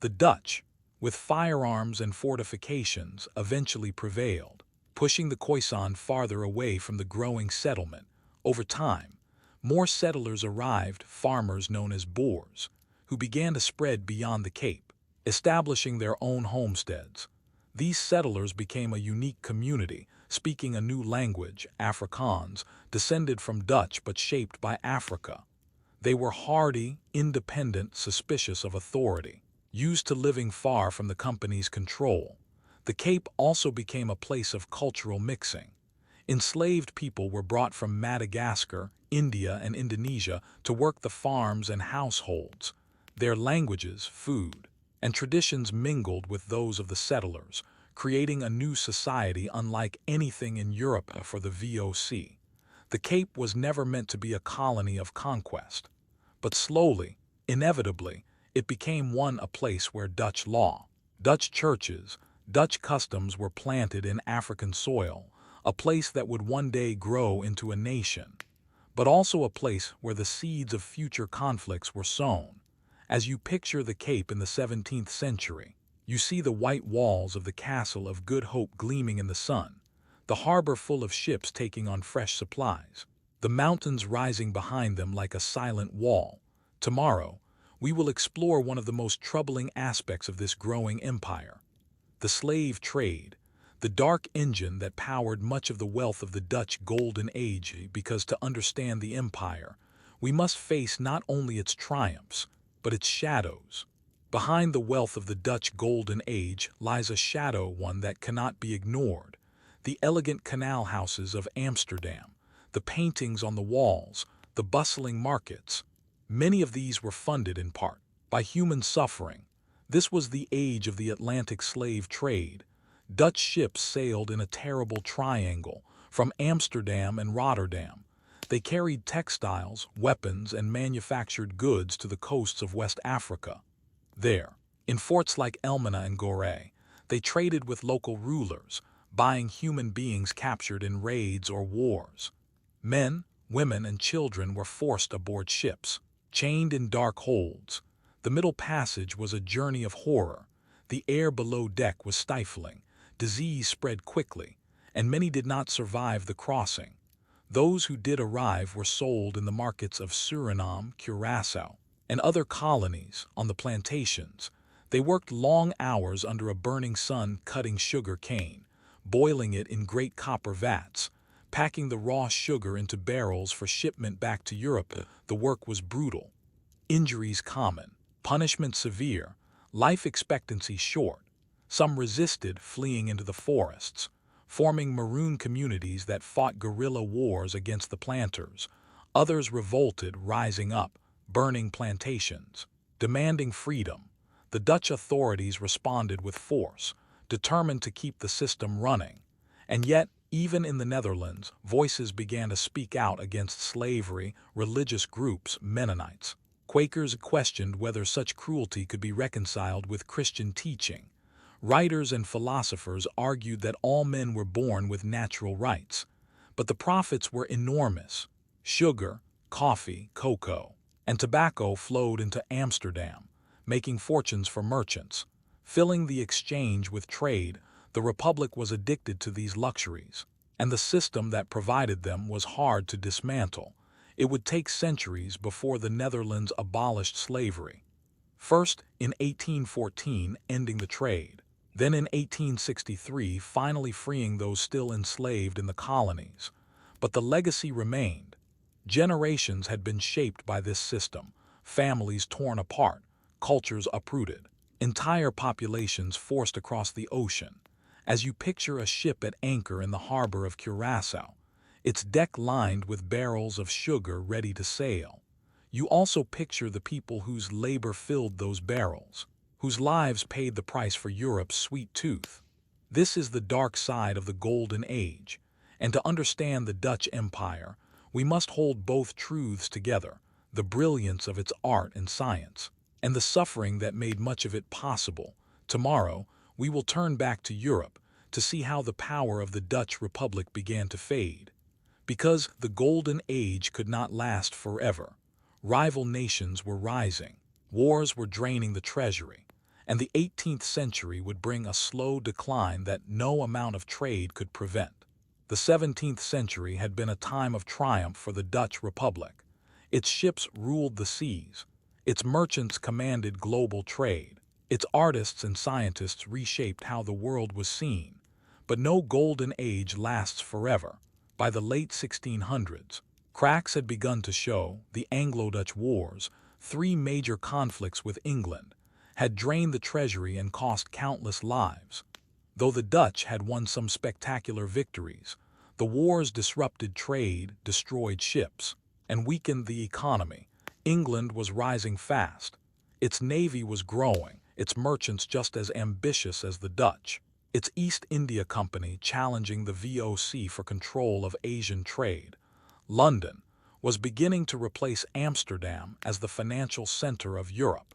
The Dutch, with firearms and fortifications, eventually prevailed, pushing the Khoisan farther away from the growing settlement. Over time, more settlers arrived, farmers known as Boers, who began to spread beyond the Cape, establishing their own homesteads. These settlers became a unique community, speaking a new language, Afrikaans, descended from Dutch but shaped by Africa. They were hardy, independent, suspicious of authority, used to living far from the company's control. The Cape also became a place of cultural mixing. Enslaved people were brought from Madagascar, India, and Indonesia to work the farms and households. Their languages, food, and traditions mingled with those of the settlers, creating a new society unlike anything in Europe for the VOC. The Cape was never meant to be a colony of conquest, but slowly, inevitably, it became a place where Dutch law, Dutch churches, Dutch customs were planted in African soil, a place that would one day grow into a nation, but also a place where the seeds of future conflicts were sown. As you picture the Cape in the 17th century, you see the white walls of the Castle of Good Hope gleaming in the sun, the harbor full of ships taking on fresh supplies, the mountains rising behind them like a silent wall. Tomorrow, we will explore one of the most troubling aspects of this growing empire: the slave trade, the dark engine that powered much of the wealth of the Dutch Golden Age. Because to understand the empire, we must face not only its triumphs, but its shadows. Behind the wealth of the Dutch Golden Age lies a shadow, one that cannot be ignored: the elegant canal houses of Amsterdam, the paintings on the walls, the bustling markets. Many of these were funded in part by human suffering. This was the age of the Atlantic slave trade. Dutch ships sailed in a terrible triangle from Amsterdam and Rotterdam. They carried textiles, weapons, and manufactured goods to the coasts of West Africa. There, in forts like Elmina and Gorée, they traded with local rulers, buying human beings captured in raids or wars. Men, women, and children were forced aboard ships, chained in dark holds. The Middle Passage was a journey of horror. The air below deck was stifling, disease spread quickly, and many did not survive the crossing. Those who did arrive were sold in the markets of Suriname, Curaçao, and other colonies. On the plantations, they worked long hours under a burning sun cutting sugar cane, boiling it in great copper vats, packing the raw sugar into barrels for shipment back to Europe. The work was brutal. Injuries common, punishment severe, life expectancy short. Some resisted, fleeing into the forests, forming maroon communities that fought guerrilla wars against the planters. Others revolted, rising up, burning plantations, demanding freedom. The Dutch authorities responded with force, determined to keep the system running. And yet, even in the Netherlands, voices began to speak out against slavery. Religious groups, Mennonites, Quakers, questioned whether such cruelty could be reconciled with Christian teaching. Writers and philosophers argued that all men were born with natural rights, but the profits were enormous. Sugar, coffee, cocoa, and tobacco flowed into Amsterdam, making fortunes for merchants. Filling the exchange with trade, the Republic was addicted to these luxuries, and the system that provided them was hard to dismantle. It would take centuries before the Netherlands abolished slavery. First, in 1814, ending the trade. Then in 1863, finally freeing those still enslaved in the colonies. But the legacy remained. Generations had been shaped by this system, families torn apart, cultures uprooted, entire populations forced across the ocean. As you picture a ship at anchor in the harbor of Curaçao, its deck lined with barrels of sugar ready to sail, you also picture the people whose labor filled those barrels, whose lives paid the price for Europe's sweet tooth. This is the dark side of the Golden Age, and to understand the Dutch Empire, we must hold both truths together: the brilliance of its art and science, and the suffering that made much of it possible. Tomorrow, we will turn back to Europe to see how the power of the Dutch Republic began to fade. Because the Golden Age could not last forever. Rival nations were rising, wars were draining the treasury, and the 18th century would bring a slow decline that no amount of trade could prevent. The 17th century had been a time of triumph for the Dutch Republic. Its ships ruled the seas, its merchants commanded global trade, its artists and scientists reshaped how the world was seen. But no Golden Age lasts forever. By the late 1600s, cracks had begun to show. The Anglo-Dutch Wars, 3 major conflicts with England, had drained the treasury and cost countless lives. Though the Dutch had won some spectacular victories, the wars disrupted trade, destroyed ships, and weakened the economy. England was rising fast. Its navy was growing, its merchants just as ambitious as the Dutch. its East India Company challenging the VOC for control of Asian trade. London was beginning to replace Amsterdam as the financial center of Europe.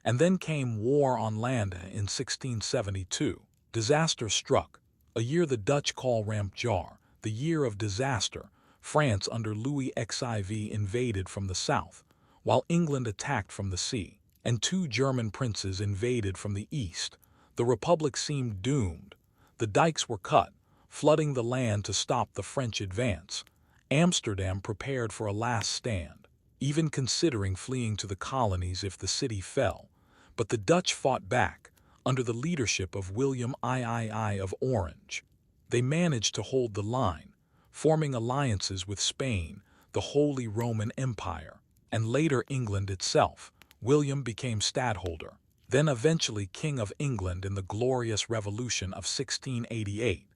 And then came war on land in 1672. Disaster struck, a year the Dutch call Rampjaar, the year of disaster. France under Louis XIV invaded from the south, while England attacked from the sea, and two German princes invaded from the east. The Republic seemed doomed. The dikes were cut, flooding the land to stop the French advance. Amsterdam prepared for a last stand, even considering fleeing to the colonies if the city fell. But the Dutch fought back, under the leadership of William III of Orange. They managed to hold the line, forming alliances with Spain, the Holy Roman Empire, and later England itself. William became stadtholder, then eventually King of England in the Glorious Revolution of 1688,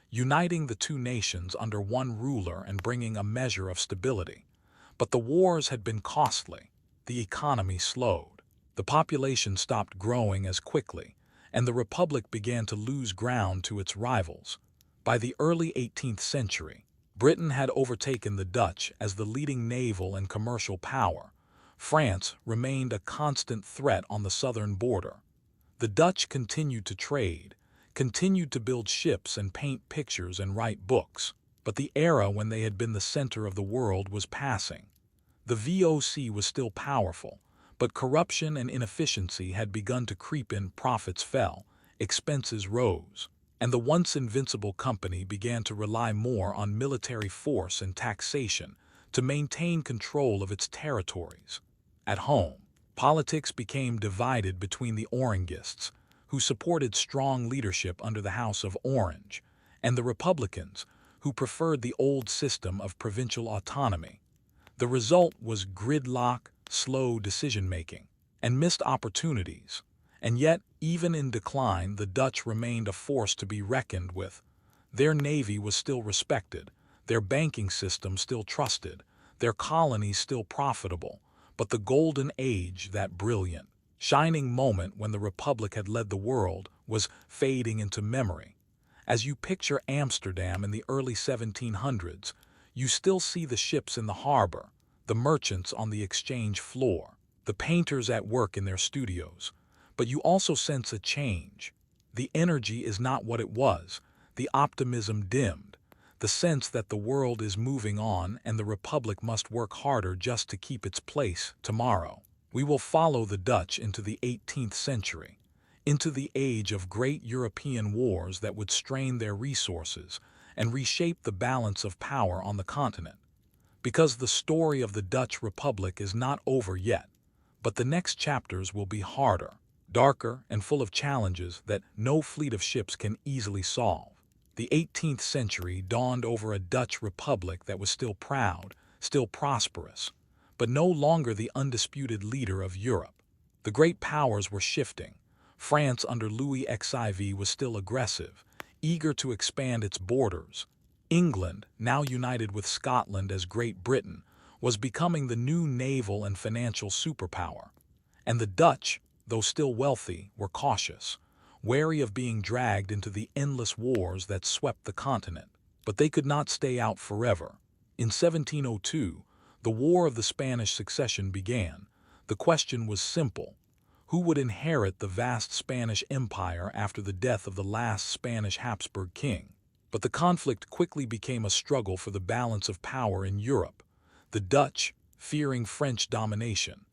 uniting the two nations under one ruler and bringing a measure of stability. But the wars had been costly. The economy slowed. The population stopped growing as quickly, and the Republic began to lose ground to its rivals. By the early 18th century, Britain had overtaken the Dutch as the leading naval and commercial power. France remained a constant threat on the southern border. The Dutch continued to trade, continued to build ships and paint pictures and write books, but the era when they had been the center of the world was passing. The VOC was still powerful, but corruption and inefficiency had begun to creep in. Profits fell, expenses rose, and the once invincible company began to rely more on military force and taxation to maintain control of its territories. At home, politics became divided between the Orangists, who supported strong leadership under the House of Orange, and the Republicans, who preferred the old system of provincial autonomy. The result was gridlock, slow decision-making, and missed opportunities. And yet, even in decline, the Dutch remained a force to be reckoned with. Their navy was still respected, their banking system still trusted, their colonies still profitable, but the golden age, that brilliant, shining moment when the Republic had led the world, was fading into memory. As you picture Amsterdam in the early 1700s, you still see the ships in the harbor, the merchants on the exchange floor, the painters at work in their studios. But you also sense a change. The energy is not what it was, the optimism dimmed, the sense that the world is moving on and the Republic must work harder just to keep its place tomorrow. We will follow the Dutch into the 18th century, into the age of great European wars that would strain their resources and reshape the balance of power on the continent. Because the story of the Dutch Republic is not over yet, but the next chapters will be harder, darker, and full of challenges that no fleet of ships can easily solve. The 18th century dawned over a Dutch Republic that was still proud, still prosperous, but no longer the undisputed leader of Europe. The great powers were shifting. France under Louis XIV was still aggressive, eager to expand its borders. England, now united with Scotland as Great Britain, was becoming the new naval and financial superpower. And the Dutch, though still wealthy, were cautious, wary of being dragged into the endless wars that swept the continent. But they could not stay out forever. In 1702, the War of the Spanish Succession began. The question was simple: who would inherit the vast Spanish Empire after the death of the last Spanish Habsburg king? But the conflict quickly became a struggle for the balance of power in Europe. The Dutch, fearing French domination,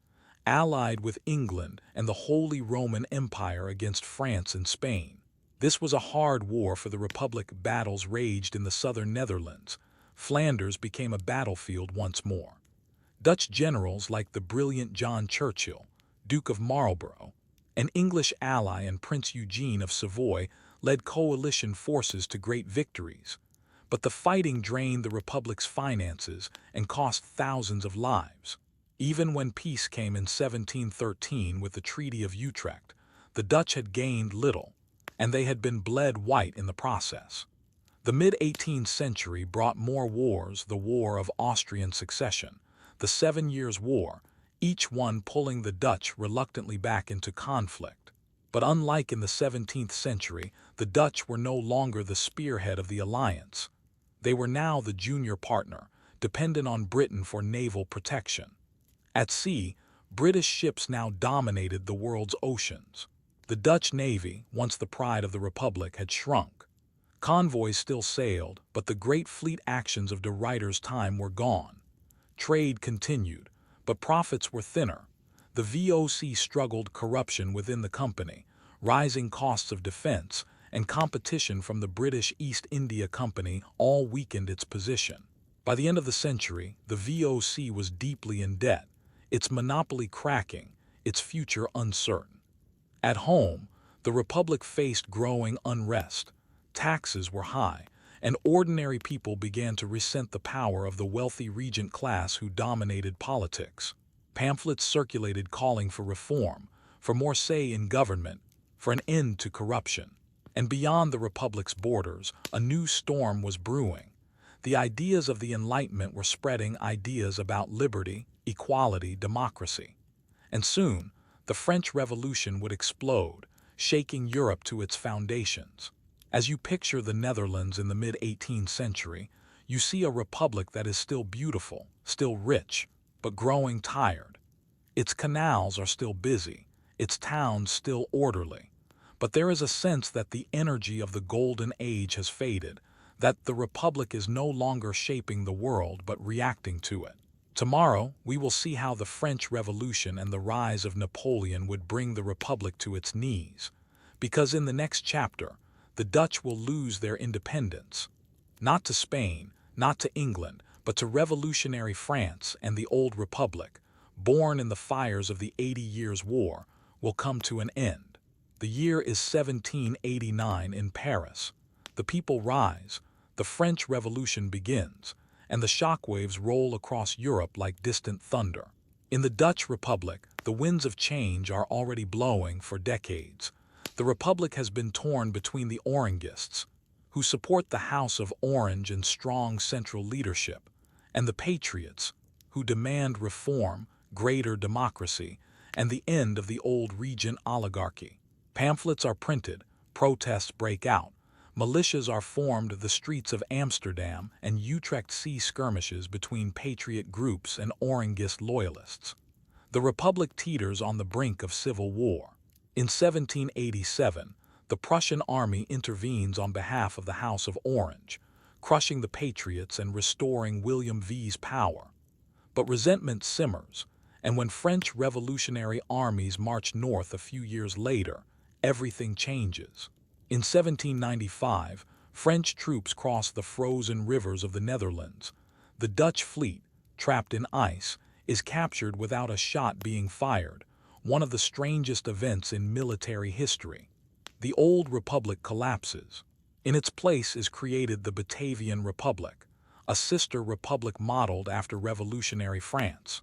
allied with England and the Holy Roman Empire against France and Spain. This was a hard war for the Republic. Battles raged in the southern Netherlands. Flanders became a battlefield once more. Dutch generals like the brilliant John Churchill, Duke of Marlborough, an English ally, and Prince Eugene of Savoy led coalition forces to great victories. But the fighting drained the Republic's finances and cost thousands of lives. Even when peace came in 1713 with the Treaty of Utrecht, the Dutch had gained little, and they had been bled white in the process. The mid-18th century brought more wars: the War of Austrian Succession, the 7 Years' War, each one pulling the Dutch reluctantly back into conflict. But unlike in the 17th century, the Dutch were no longer the spearhead of the alliance. They were now the junior partner, dependent on Britain for naval protection. At sea, British ships now dominated the world's oceans. The Dutch Navy, once the pride of the Republic, had shrunk. Convoys still sailed, but the great fleet actions of de Ruyter's time were gone. Trade continued, but profits were thinner. The VOC struggled corruption within the company, rising costs of defense, and competition from the British East India Company all weakened its position. By the end of the century, the VOC was deeply in debt, its monopoly cracking, its future uncertain. At home, the Republic faced growing unrest. Taxes were high, and ordinary people began to resent the power of the wealthy regent class who dominated politics. Pamphlets circulated calling for reform, for more say in government, for an end to corruption. And beyond the Republic's borders, a new storm was brewing. The ideas of the Enlightenment were spreading ideas about liberty, equality, democracy. And soon, the French Revolution would explode, shaking Europe to its foundations. As you picture the Netherlands in the mid-18th century, you see a republic that is still beautiful, still rich, but growing tired. Its canals are still busy, its towns still orderly. But there is a sense that the energy of the Golden Age has faded, that the Republic is no longer shaping the world but reacting to it. Tomorrow, we will see how the French Revolution and the rise of Napoleon would bring the Republic to its knees. Because in the next chapter, the Dutch will lose their independence. Not to Spain, not to England, but to revolutionary France, and the old Republic, born in the fires of the 80 Years' War, will come to an end. The year is 1789 in Paris. The people rise, the French Revolution begins, and the shockwaves roll across Europe like distant thunder. In the Dutch Republic, the winds of change are already blowing for decades. The Republic has been torn between the Orangists, who support the House of Orange and strong central leadership, and the Patriots, who demand reform, greater democracy, and the end of the old regent oligarchy. Pamphlets are printed, protests break out, militias are formed, the streets of Amsterdam and Utrecht see skirmishes between patriot groups and Orangist loyalists. The Republic teeters on the brink of civil war. In 1787, the Prussian army intervenes on behalf of the House of Orange, crushing the Patriots and restoring William V's power. But resentment simmers, and when French revolutionary armies march north a few years later, everything changes. In 1795, French troops cross the frozen rivers of the Netherlands. The Dutch fleet, trapped in ice, is captured without a shot being fired, one of the strangest events in military history. The old republic collapses. In its place is created the Batavian Republic, a sister republic modeled after revolutionary France.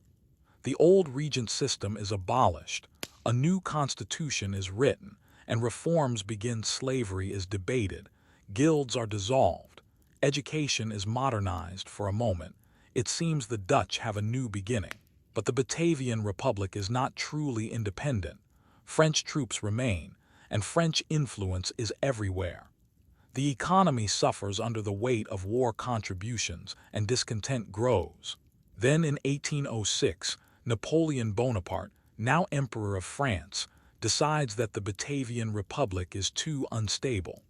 The old regent system is abolished, a new constitution is written, and reforms begin. Slavery is debated, guilds are dissolved, education is modernized. For a moment, it seems the Dutch have a new beginning. But the Batavian Republic is not truly independent. French troops remain, and French influence is everywhere. The economy suffers under the weight of war contributions, and discontent grows. Then in 1806, Napoleon Bonaparte, now Emperor of France, decides that the Batavian Republic is too unstable.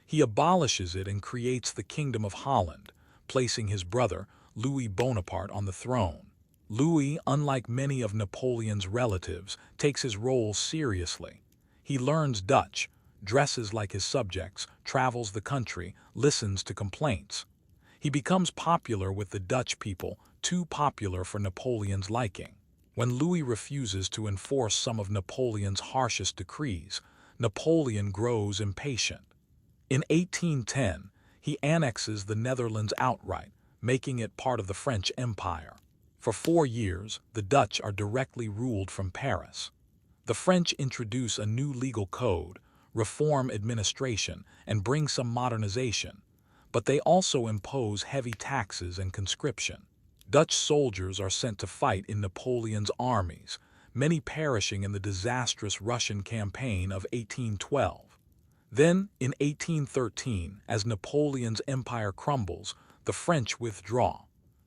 He abolishes it and creates the Kingdom of Holland, placing his brother, Louis Bonaparte, on the throne. Louis, unlike many of Napoleon's relatives, takes his role seriously. He learns Dutch, dresses like his subjects, travels the country, listens to complaints. He becomes popular with the Dutch people, too popular for Napoleon's liking. When Louis refuses to enforce some of Napoleon's harshest decrees, Napoleon grows impatient. In 1810, he annexes the Netherlands outright, making it part of the French Empire. For 4 years, the Dutch are directly ruled from Paris. The French introduce a new legal code, reform administration, and bring some modernization, but they also impose heavy taxes and conscription. Dutch soldiers are sent to fight in Napoleon's armies, many perishing in the disastrous Russian campaign of 1812. Then, in 1813, as Napoleon's empire crumbles, the French withdraw.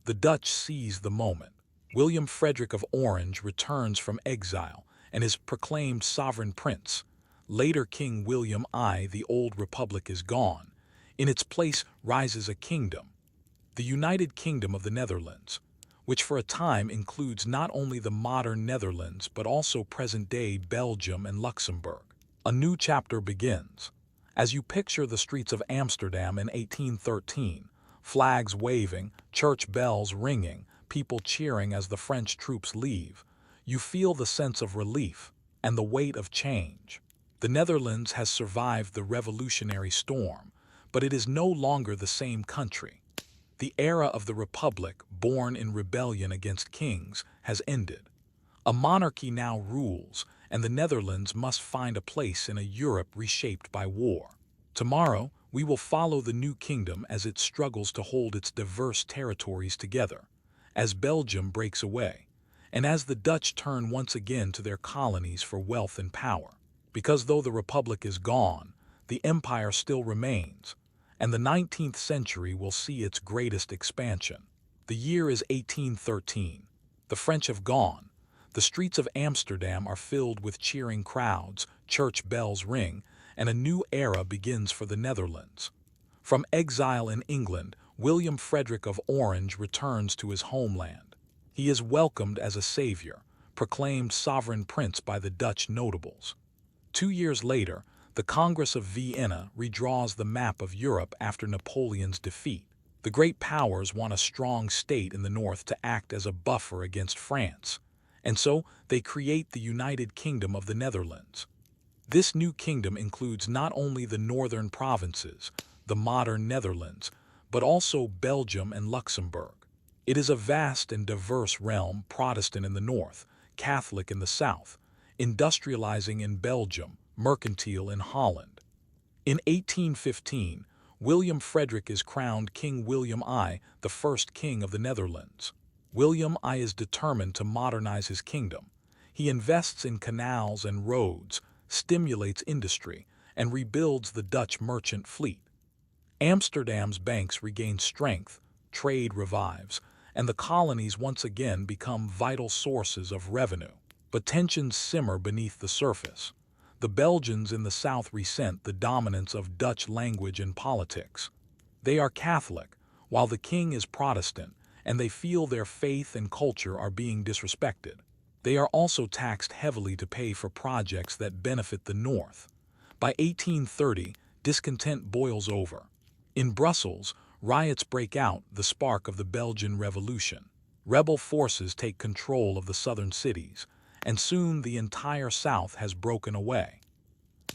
The Dutch seize the moment. William Frederick of Orange returns from exile and is proclaimed sovereign prince. Later King William I, the old republic is gone. In its place rises a kingdom, the United Kingdom of the Netherlands, which for a time includes not only the modern Netherlands but also present-day Belgium and Luxembourg. A new chapter begins. As you picture the streets of Amsterdam in 1813, flags waving, church bells ringing, people cheering as the French troops leave, you feel the sense of relief and the weight of change. The Netherlands has survived the revolutionary storm, but it is no longer the same country. The era of the Republic, born in rebellion against kings, has ended. A monarchy now rules, and the Netherlands must find a place in a Europe reshaped by war. Tomorrow, we will follow the new kingdom as it struggles to hold its diverse territories together, as Belgium breaks away, and as the Dutch turn once again to their colonies for wealth and power. Because though the Republic is gone, the empire still remains, and the 19th century will see its greatest expansion. The year is 1813. The French have gone. The streets of Amsterdam are filled with cheering crowds, church bells ring, and a new era begins for the Netherlands. From exile in England, William Frederick of Orange returns to his homeland. He is welcomed as a savior, proclaimed sovereign prince by the Dutch notables. 2 years later, the Congress of Vienna redraws the map of Europe after Napoleon's defeat. The great powers want a strong state in the north to act as a buffer against France, and so they create the United Kingdom of the Netherlands. This new kingdom includes not only the northern provinces, the modern Netherlands, but also Belgium and Luxembourg. It is a vast and diverse realm, Protestant in the north, Catholic in the south, industrializing in Belgium, mercantile in Holland. In 1815, William Frederick is crowned King William I, the first king of the Netherlands. William I is determined to modernize his kingdom. He invests in canals and roads, stimulates industry, and rebuilds the Dutch merchant fleet. Amsterdam's banks regain strength, trade revives, and the colonies once again become vital sources of revenue. But tensions simmer beneath the surface. The Belgians in the south resent the dominance of Dutch language and politics. They are Catholic, while the king is Protestant, and they feel their faith and culture are being disrespected. They are also taxed heavily to pay for projects that benefit the north. By 1830, discontent boils over. In Brussels, riots break out, the spark of the Belgian Revolution. Rebel forces take control of the southern cities, and soon the entire South has broken away.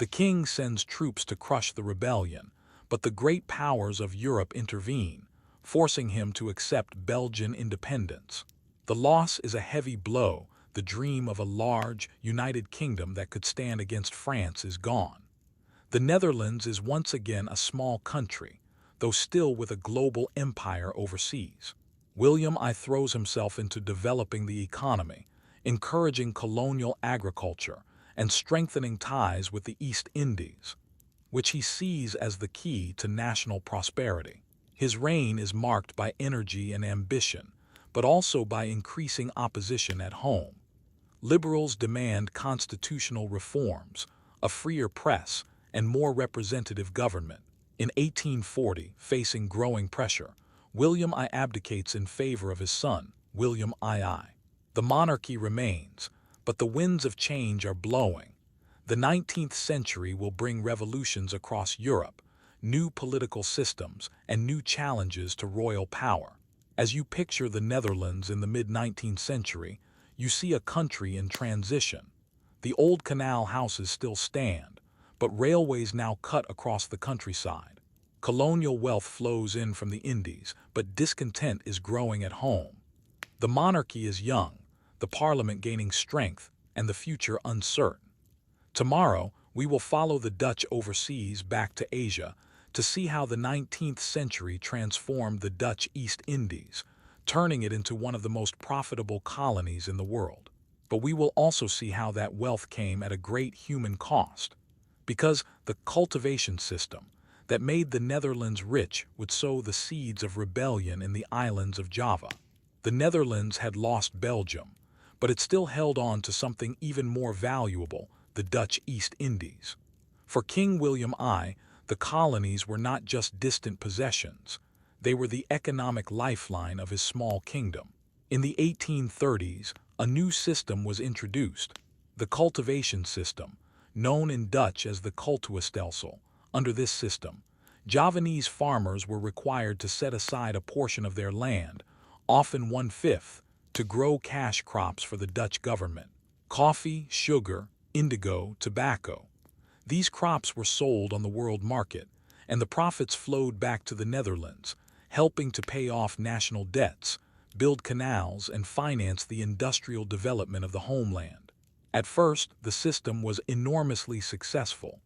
The king sends troops to crush the rebellion, but the great powers of Europe intervene, forcing him to accept Belgian independence. The loss is a heavy blow. The dream of a large, united kingdom that could stand against France is gone. The Netherlands is once again a small country, though still with a global empire overseas. William I throws himself into developing the economy, encouraging colonial agriculture and strengthening ties with the East Indies, which he sees as the key to national prosperity. His reign is marked by energy and ambition, but also by increasing opposition at home. Liberals demand constitutional reforms, a freer press, and more representative government. In 1840, facing growing pressure, William I abdicates in favor of his son, William II. The monarchy remains, but the winds of change are blowing. The 19th century will bring revolutions across Europe, new political systems, and new challenges to royal power. As you picture the Netherlands in the mid-19th century, you see a country in transition. The old canal houses still stand, but railways now cut across the countryside. Colonial wealth flows in from the Indies, but discontent is growing at home. The monarchy is young, the parliament gaining strength, and the future uncertain. Tomorrow, we will follow the Dutch overseas back to Asia to see how the 19th century transformed the Dutch East Indies, turning it into one of the most profitable colonies in the world. But we will also see how that wealth came at a great human cost, because the cultivation system that made the Netherlands rich would sow the seeds of rebellion in the islands of Java. The Netherlands had lost Belgium, but it still held on to something even more valuable, the Dutch East Indies. For King William I, the colonies were not just distant possessions, they were the economic lifeline of his small kingdom. In the 1830s, a new system was introduced, the cultivation system, known in Dutch as the cultuistelsel. Under this system, Javanese farmers were required to set aside a portion of their land, often one-fifth, to grow cash crops for the Dutch government: coffee, sugar, indigo, tobacco. These crops were sold on the world market, and the profits flowed back to the Netherlands, helping to pay off national debts, build canals, and finance the industrial development of the homeland. At first, the system was enormously successful.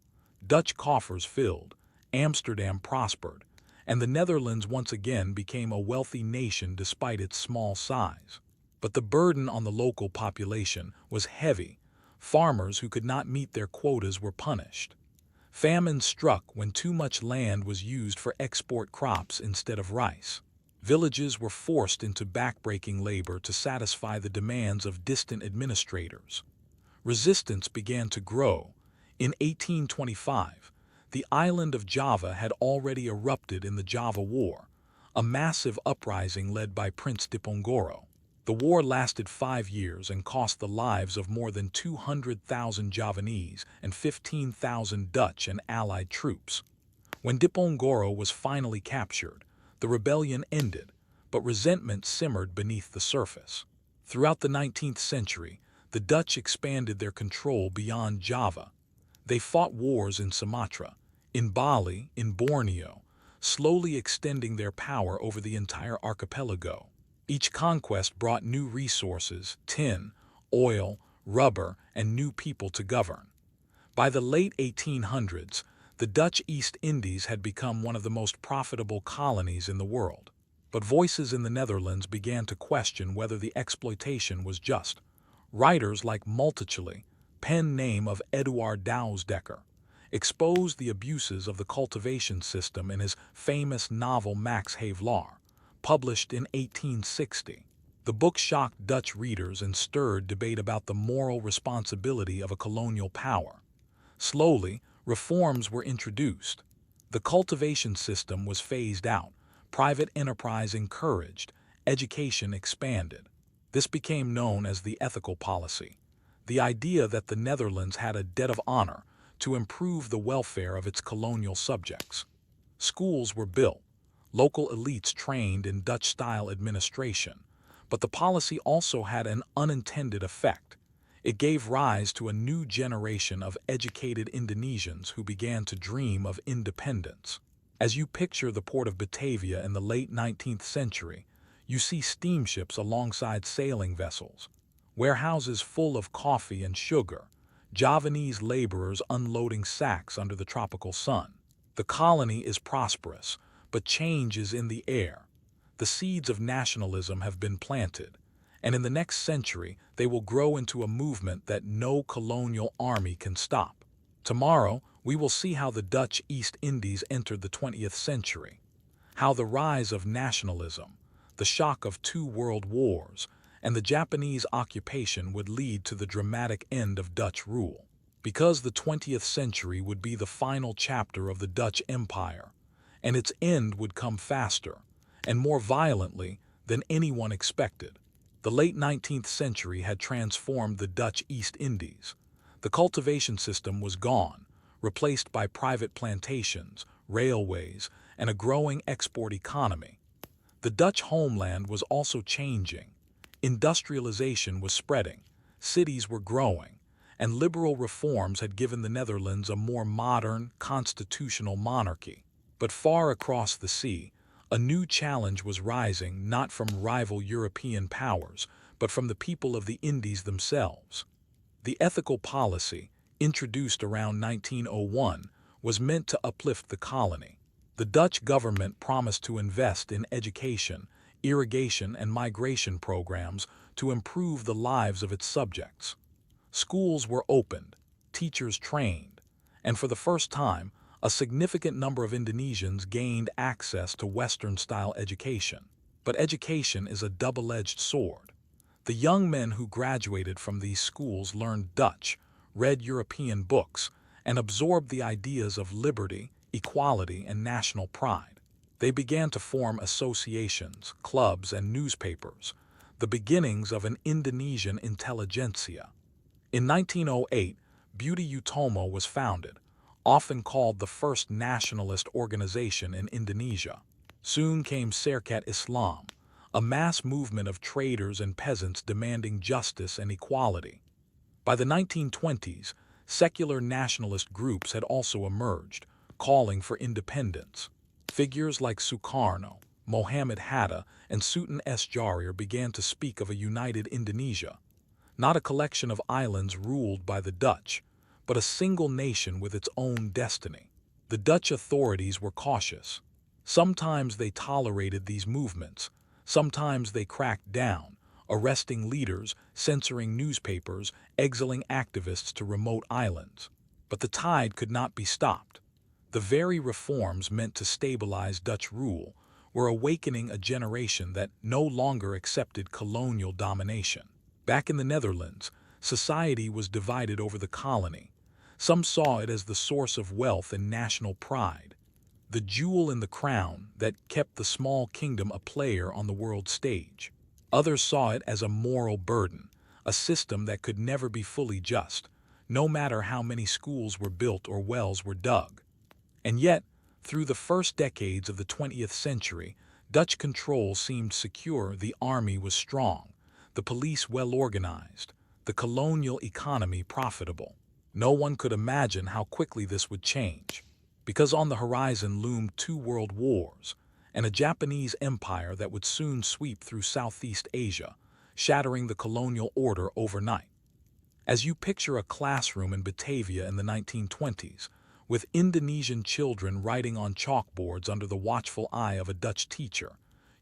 Dutch coffers filled, Amsterdam prospered, and the Netherlands once again became a wealthy nation despite its small size. But the burden on the local population was heavy. Farmers who could not meet their quotas were punished. Famine struck when too much land was used for export crops instead of rice. Villages were forced into backbreaking labor to satisfy the demands of distant administrators. Resistance began to grow. In 1825, the island of Java had already erupted in the Java War, a massive uprising led by Prince Diponegoro. The war lasted 5 years and cost the lives of more than 200,000 Javanese and 15,000 Dutch and Allied troops. When Diponegoro was finally captured, the rebellion ended, but resentment simmered beneath the surface. Throughout the 19th century, the Dutch expanded their control beyond Java. They fought wars in Sumatra, in Bali, in Borneo, slowly extending their power over the entire archipelago. Each conquest brought new resources: tin, oil, rubber, and new people to govern. By the late 1800s, the Dutch East Indies had become one of the most profitable colonies in the world. But voices in the Netherlands began to question whether the exploitation was just. Writers like Multatuli, pen name of Eduard Douwsdekker, exposed the abuses of the cultivation system in his famous novel Max Havelaar, published in 1860. The book shocked Dutch readers and stirred debate about the moral responsibility of a colonial power. Slowly, reforms were introduced. The cultivation system was phased out, private enterprise encouraged, education expanded. This became known as the ethical policy, the idea that the Netherlands had a debt of honor to improve the welfare of its colonial subjects. Schools were built, local elites trained in Dutch-style administration, but the policy also had an unintended effect. It gave rise to a new generation of educated Indonesians who began to dream of independence. As you picture the port of Batavia in the late 19th century, you see steamships alongside sailing vessels, warehouses full of coffee and sugar, Javanese laborers unloading sacks under the tropical sun. The colony is prosperous, but change is in the air. The seeds of nationalism have been planted, and in the next century they will grow into a movement that no colonial army can stop. Tomorrow, we will see how the Dutch East Indies entered the 20th century, how the rise of nationalism, the shock of 2 world wars, and the Japanese occupation would lead to the dramatic end of Dutch rule. Because the 20th century would be the final chapter of the Dutch Empire, and its end would come faster and more violently than anyone expected. The late 19th century had transformed the Dutch East Indies. The cultivation system was gone, replaced by private plantations, railways, and a growing export economy. The Dutch homeland was also changing. Industrialization was spreading, cities were growing, and liberal reforms had given the Netherlands a more modern, constitutional monarchy. But far across the sea, a new challenge was rising, not from rival European powers, but from the people of the Indies themselves. The ethical policy, introduced around 1901, was meant to uplift the colony. The Dutch government promised to invest in education, irrigation and migration programs to improve the lives of its subjects. Schools were opened, teachers trained, and for the first time, a significant number of Indonesians gained access to Western-style education. But education is a double-edged sword. The young men who graduated from these schools learned Dutch, read European books, and absorbed the ideas of liberty, equality, and national pride. They began to form associations, clubs, and newspapers, the beginnings of an Indonesian intelligentsia. In 1908, Budi Utomo was founded, often called the first nationalist organization in Indonesia. Soon came Serkat Islam, a mass movement of traders and peasants demanding justice and equality. By the 1920s, secular nationalist groups had also emerged, calling for independence. Figures like Sukarno, Mohammed Hatta, and Sultan S. Jarir began to speak of a united Indonesia, not a collection of islands ruled by the Dutch, but a single nation with its own destiny. The Dutch authorities were cautious. Sometimes they tolerated these movements, sometimes they cracked down, arresting leaders, censoring newspapers, exiling activists to remote islands. But the tide could not be stopped. The very reforms meant to stabilize Dutch rule were awakening a generation that no longer accepted colonial domination. Back in the Netherlands, society was divided over the colony. Some saw it as the source of wealth and national pride, the jewel in the crown that kept the small kingdom a player on the world stage. Others saw it as a moral burden, a system that could never be fully just, no matter how many schools were built or wells were dug. And yet, through the first decades of the 20th century, Dutch control seemed secure. The army was strong, the police well organized, the colonial economy profitable. No one could imagine how quickly this would change, because on the horizon loomed two world wars, and a Japanese empire that would soon sweep through Southeast Asia, shattering the colonial order overnight. As you picture a classroom in Batavia in the 1920s, with Indonesian children writing on chalkboards under the watchful eye of a Dutch teacher,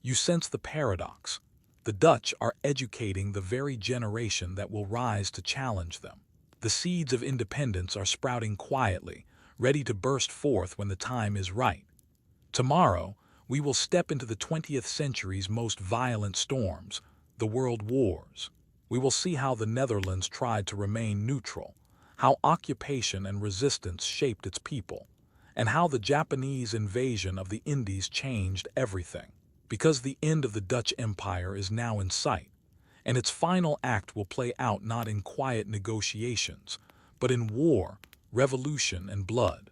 you sense the paradox. The Dutch are educating the very generation that will rise to challenge them. The seeds of independence are sprouting quietly, ready to burst forth when the time is right. Tomorrow, we will step into the 20th century's most violent storms, the world wars. We will see how the Netherlands tried to remain neutral, how occupation and resistance shaped its people, and how the Japanese invasion of the Indies changed everything. Because the end of the Dutch Empire is now in sight, and its final act will play out not in quiet negotiations, but in war, revolution, and blood.